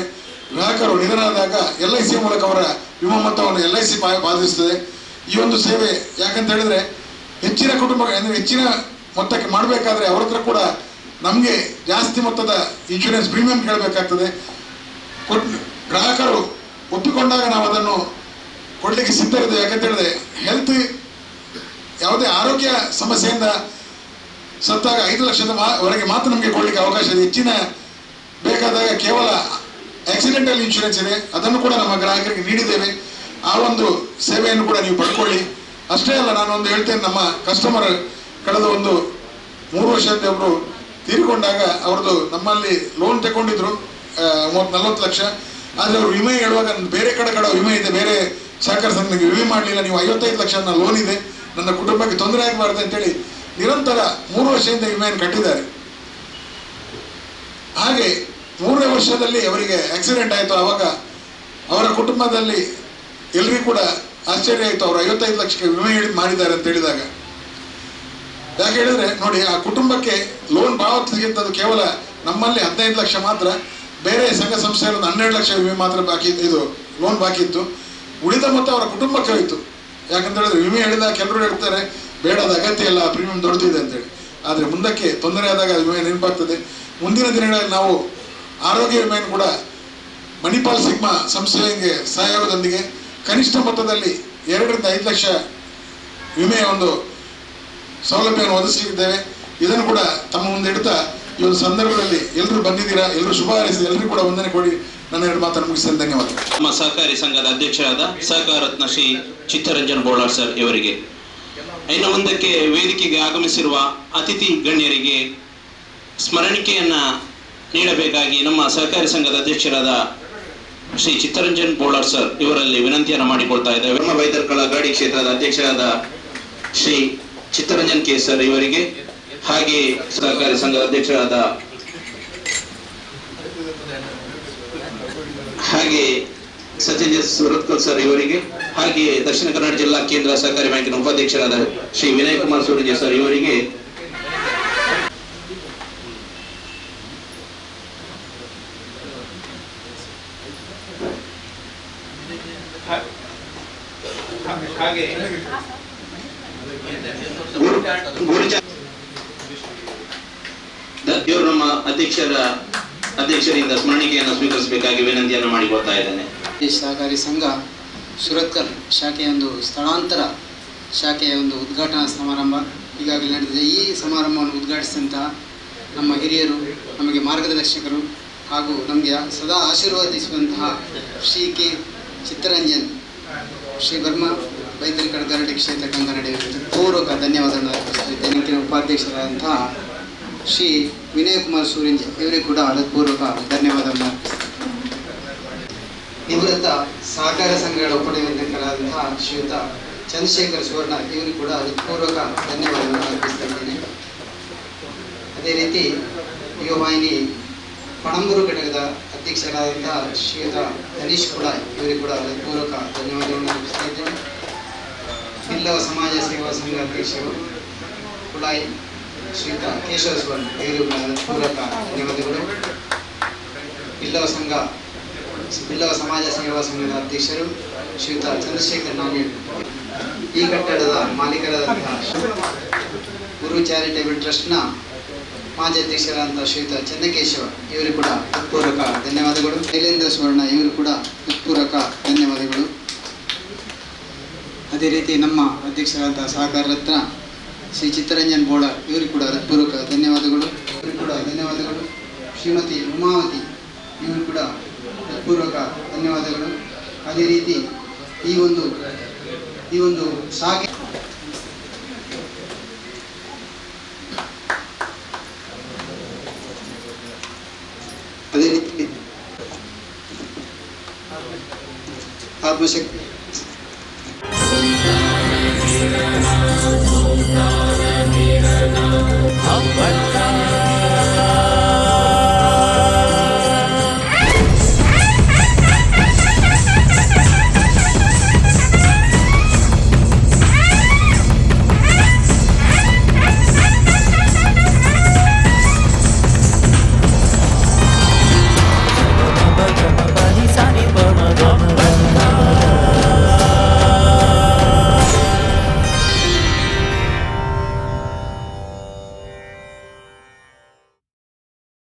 ಗ್ರಾಹಕರು ನಿಧನರಾದಾಗ LIC ಮೂಲಕ ಅವರ ವಿಮಾ ಮೊತ್ತವನ್ನು LIC ಪಾವತಿಸುತ್ತದೆ. ಈ ಒಂದು ಸೇವೆ ಯಾಕಂತ ಹೇಳಿದ್ರೆ ಹೆಚ್ಚಿನ ಕುಟುಂಬ ಅಂದರೆ ಹೆಚ್ಚಿನ ಮೊತ್ತಕ್ಕೆ ಮಾಡಬೇಕಾದ್ರೆ ಅವ್ರ ಹತ್ರ ಕೂಡ ನಮಗೆ ಜಾಸ್ತಿ ಮೊತ್ತದ ಇನ್ಶೂರೆನ್ಸ್ ಪ್ರೀಮಿಯಂ ಕೇಳಬೇಕಾಗ್ತದೆ. ಗ್ರಾಹಕರು ಒಪ್ಪಿಕೊಂಡಾಗ ನಾವು ಅದನ್ನು ಕೊಡಲಿಕ್ಕೆ ಸಿದ್ಧರಿದ್ದೇವೆ. ಯಾಕಂತ ಹೇಳಿದ್ರೆ ಹೆಲ್ತ್ ಯಾವುದೇ ಆರೋಗ್ಯ ಸಮಸ್ಯೆಯಿಂದ ಸತ್ತಾಗ 5 ಲಕ್ಷದವರೆಗೆ ಮಾತ್ರ ನಮಗೆ ಕೊಡಲಿಕ್ಕೆ ಅವಕಾಶ ಇದೆ. ಹೆಚ್ಚಿನ ಬೇಕಾದಾಗ ಕೇವಲ ಆಕ್ಸಿಡೆಂಟಲ್ ಇನ್ಶೂರೆನ್ಸ್ ಇದೆ, ಅದನ್ನು ಕೂಡ ನಮ್ಮ ಗ್ರಾಹಕರಿಗೆ ನೀಡಿದ್ದೇವೆ. ಆ ಒಂದು ಸೇವೆಯನ್ನು ಕೂಡ ನೀವು ಪಡ್ಕೊಳ್ಳಿ. ಅಷ್ಟೇ ಅಲ್ಲ, ನಾನೊಂದು ಹೇಳ್ತೇನೆ, ನಮ್ಮ ಕಸ್ಟಮರ್ ಕಳೆದ ಒಂದು 3 ವರ್ಷದಿಂದ ಒಬ್ಬರು ತೀರಿಕೊಂಡಾಗ ಅವ್ರದ್ದು ನಮ್ಮಲ್ಲಿ ಲೋನ್ ತಗೊಂಡಿದ್ರು 30-40 ಲಕ್ಷ. ಆದರೆ ಅವರು ವಿಮೆ ಹೇಳುವಾಗ ಬೇರೆ ಕಡೆ ವಿಮೆ ಇದೆ, ಬೇರೆ ಸಹಕಾರ ಸಂಘಕ್ಕೆ ವಿಮೆ ಮಾಡಲಿಲ್ಲ, ನೀವು 55 ಲಕ್ಷ ನನ್ನ ಲೋನ್ ಇದೆ, ನನ್ನ ಕುಟುಂಬಕ್ಕೆ ತೊಂದರೆ ಆಗಬಾರ್ದು ಅಂತೇಳಿ ನಿರಂತರ 3 ವರ್ಷದಿಂದ ವಿಮೆಯನ್ನು ಕಟ್ಟಿದ್ದಾರೆ. ಹಾಗೆ 3ನೇ ವರ್ಷದಲ್ಲಿ ಅವರಿಗೆ ಆಕ್ಸಿಡೆಂಟ್ ಆಯಿತು. ಆವಾಗ ಅವರ ಕುಟುಂಬದಲ್ಲಿ ಎಲ್ರಿಗೂ ಕೂಡ ಆಶ್ಚರ್ಯ ಆಯಿತು. ಅವರು 55 ಲಕ್ಷಕ್ಕೆ ವಿಮೆ ಮಾಡಿದ್ದಾರೆ ಅಂತ ಹೇಳಿದಾಗ. ಯಾಕೆ ಹೇಳಿದ್ರೆ ನೋಡಿ, ಆ ಕುಟುಂಬಕ್ಕೆ ಲೋನ್ ಪಾವತಿಸಿದಂಥದ್ದು ಕೇವಲ ನಮ್ಮಲ್ಲಿ 15 ಲಕ್ಷ ಮಾತ್ರ, ಬೇರೆ ಸಂಘ ಸಂಸ್ಥೆಯಲ್ಲಿ 12 ಲಕ್ಷ ವಿಮೆ ಮಾತ್ರ ಬಾಕಿ, ಇದು ಲೋನ್ ಬಾಕಿ ಇತ್ತು. ಉಳಿದ ಮೊತ್ತ ಅವರ ಕುಟುಂಬಕ್ಕೆ ಹೋಯಿತು. ಯಾಕಂತ ಹೇಳಿದ್ರೆ ವಿಮೆ ಹೇಳಿದಾಗ ಕೆಲವರು ಹೇಳ್ತಾರೆ ಬೇಡದ ಅಗತ್ಯ ಇಲ್ಲ, ಪ್ರೀಮಿಯಂ ದೊಡ್ಡದಿದೆ ಅಂತೇಳಿ. ಆದರೆ ಮುಂದಕ್ಕೆ ತೊಂದರೆ ಆದಾಗ ವಿಮೆ ನೆನಪಾಗ್ತದೆ. ಮುಂದಿನ ದಿನಗಳಲ್ಲಿ ನಾವು ಆರೋಗ್ಯ ವಿಮೆಯನ್ನು ಕೂಡ ಮಣಿಪಾಲ್ ಸಿಗ್ಮಾ ಸಂಸ್ಥೆಗೆ ಸಹಯೋಗದೊಂದಿಗೆ ಕನಿಷ್ಠ ಮೊತ್ತದಲ್ಲಿ 2ರಿಂದ 5 ಲಕ್ಷ ವಿಮೆಯ ಒಂದು ಸೌಲಭ್ಯವನ್ನು ಒದಗಿಸಲಿದ್ದೇವೆ. ಇದನ್ನು ಕೂಡ ತಮ್ಮ ಮುಂದೆ ಇಡ್ತಾ ಈ ಒಂದು ಸಂದರ್ಭದಲ್ಲಿ ಎಲ್ಲರೂ ಬಂದಿದ್ದೀರಾ, ಎಲ್ಲರೂ ಶುಭ ಹಾರೈಸಿದ ಎಲ್ಲರೂ ಕೂಡ ವಂದನೆ ಕೊಡಿ. ನನ್ನ 2 ಮಾತನ್ನು ಮುಗಿಸ್ತೇನೆ. ಧನ್ಯವಾದ. ನಮ್ಮ ಸಹಕಾರಿ ಸಂಘದ ಅಧ್ಯಕ್ಷರಾದ ಸಹಕಾರ ರತ್ನ ಶ್ರೀ ಚಿತ್ತರಂಜನ್ ಬೋಳಾರ್ ಸರ್ ಇವರಿಗೆ, ಇನ್ನು ಮುಂದಕ್ಕೆ ವೇದಿಕೆಗೆ ಆಗಮಿಸಿರುವ ಅತಿಥಿ ಗಣ್ಯರಿಗೆ ಸ್ಮರಣಿಕೆಯನ್ನ ನೀಡಬೇಕಾಗಿ ನಮ್ಮ ಸಹಕಾರಿ ಸಂಘದ ಅಧ್ಯಕ್ಷರಾದ ಶ್ರೀ ಚಿತ್ತರಂಜನ್ ಬೋಳಾರ್ ಸರ್ ಇವರಲ್ಲಿ ವಿನಂತಿಯನ್ನು ಮಾಡಿಕೊಳ್ತಾ ಇದ್ದೇವೆ. ಬ್ರಹ್ಮ ಬೈದರ್ಕಳ ಗಾಡಿ ಕ್ಷೇತ್ರದ ಅಧ್ಯಕ್ಷರಾದ ಶ್ರೀ ಚಿತ್ತರಂಜನ್ ಕೆ ಸರ್ ಇವರಿಗೆ, ಹಾಗೆ ಸಹಕಾರಿ ಸಂಘದ ಅಧ್ಯಕ್ಷರಾದ ಹಾಗೆ ಸಚಿನ್ ಸುರತ್ಕಲ್ ಸರ್ ಇವರಿಗೆ, ಹಾಗೆಯೇ ದಕ್ಷಿಣ ಕನ್ನಡ ಜಿಲ್ಲಾ ಕೇಂದ್ರ ಸಹಕಾರಿ ಬ್ಯಾಂಕಿನ ಉಪಾಧ್ಯಕ್ಷರಾದ ಶ್ರೀ ವಿನಯ್ ಕುಮಾರ್ ಸೂರಿಂಜೆ ಸರ್ ಇವರಿಗೆ, ಹಾಗೆ ಇವರು ನಮ್ಮ ಅಧ್ಯಕ್ಷರಿಂದ ಸ್ಮರಣಿಕೆಯನ್ನು ಸ್ವೀಕರಿಸಬೇಕಾಗಿ ವಿನಂತಿಯನ್ನು ಮಾಡಿಕೊಳ್ತಾ ಇದ್ದೇನೆ. ಸಹಕಾರಿ ಸಂಘ ಸುರತ್ಕಲ್ ಶಾಖೆಯ ಒಂದು ಸ್ಥಳಾಂತರ ಶಾಖೆಯ ಒಂದು ಉದ್ಘಾಟನಾ ಸಮಾರಂಭ ಈಗಾಗಲೇ ನಡೆದಿದೆ. ಈ ಸಮಾರಂಭವನ್ನು ಉದ್ಘಾಟಿಸಿದಂತಹ ನಮ್ಮ ಹಿರಿಯರು, ನಮಗೆ ಮಾರ್ಗದರ್ಶಕರು ಹಾಗೂ ನಮಗೆ ಸದಾ ಆಶೀರ್ವಾದಿಸುವಂತಹ ಶ್ರೀ ಕೆ ಚಿತ್ತರಂಜನ್, ಶ್ರೀ ಬ್ರಹ್ಮ ಬೈದರ್ಕಲ್ ಗರಡಿ ಕ್ಷೇತ್ರ ಕಂಕನಾಡಿಯವರಿಗೆ ಪೂರ್ವಕ ಧನ್ಯವಾದಗಳನ್ನು ಅರ್ಪಿಸುತ್ತಿದ್ದೇನೆ. ಬ್ಯಾಂಕಿನ ಉಪಾಧ್ಯಕ್ಷರಾದಂತಹ ಶ್ರೀ ವಿನಯ್ ಕುಮಾರ್ ಸೂರಿಂಜೆ ಇವರಿಗೆ ಕೂಡ ಹೃತ್ಪೂರ್ವಕ ಧನ್ಯವಾದವನ್ನು ಅರ್ಪಿಸುತ್ತೇನೆ. ನಿವೃತ್ತ ಸಹಕಾರ ಸಂಘಗಳ ಉಪನಿಬಂಧಕರಾದಂತಹ ಶ್ರೀಯುತ ಚಂದ್ರಶೇಖರ್ ಸುವರ್ಣ ಇವರಿಗೆ ಕೂಡ ಹೃತ್ಪೂರ್ವಕ ಧನ್ಯವಾದವನ್ನು ಅರ್ಪಿಸ್ತಾ ಇದ್ದೇನೆ. ಅದೇ ರೀತಿ ಯುವವಾಹಿನಿ ಪಣಂಬೂರು ಘಟಕದ ಅಧ್ಯಕ್ಷರಾದಂತಹ ಶ್ರೀಯುತ ಹರೀಶ್ ಕೂಡ ಇವರಿಗೆ ಕೂಡ ಹೃತ್ಪೂರ್ವಕ ಧನ್ಯವಾದವನ್ನು ಅರ್ಪಿಸ್ತಾ ಇದ್ದೇನೆ. ಬಿಲ್ಲವ ಸಮಾಜ ಸೇವಾ ಸಂಘ ಅಧ್ಯಕ್ಷರು ಕುಳಾಯಿ ಶ್ರೀಯುತ ಕೇಶವ ಸುವರ್ಣ ಇವರಿಗೂ ಕೂಡ ಹೃತ್ಪೂರ್ವಕ ಧನ್ಯವಾದಗಳು. ಬಿಲ್ಲವ ಸಮಾಜ ಸೇವಾ ಸಂಘದ ಅಧ್ಯಕ್ಷರು ಶ್ರೀಯುತ ಚಂದ್ರಶೇಖರ್ ನಾಮಿ, ಈ ಕಟ್ಟಡದ ಮಾಲೀಕರಾದಂತಹ ಗುರು ಚಾರಿಟೇಬಲ್ ಟ್ರಸ್ಟ್ನ ಮಾಜಿ ಅಧ್ಯಕ್ಷರಾದಂತಹ ಶ್ರೀಯುತ ಚಂದ್ರಕೇಶವ ಇವರಿಗೂ ಕೂಡ ಹೃತ್ಪೂರ್ವಕ ಧನ್ಯವಾದಗಳು. ಶೈಲೇಂದ್ರ ಸುವರ್ಣ ಇವರು ಕೂಡ ಹೃತ್ಪೂರ್ವಕ ಧನ್ಯವಾದಗಳು. ಅದೇ ರೀತಿ ನಮ್ಮ ಅಧ್ಯಕ್ಷರಾದಂತಹ ಸಹಕಾರ ರತ್ನ ಶ್ರೀ ಚಿತ್ತರಂಜನ್ ಬೋಳರ್ ಇವರಿಗೂ ಕೂಡ ಹೃತ್ಪೂರ್ವಕ ಧನ್ಯವಾದಗಳು. ಇವರಿಗೂ ಕೂಡ ಧನ್ಯವಾದಗಳು. ಶ್ರೀಮತಿ ಉಮಾವತಿ ಇವರು ಕೂಡ ಹೃತ್ಪೂರ್ವಕ ಧನ್ಯವಾದಗಳು. ಅದೇ ರೀತಿ ಈ ಒಂದು ಶಾಖೆ ಅದೇ ರೀತಿ ಆತ್ಮಶಕ್ತಿ हम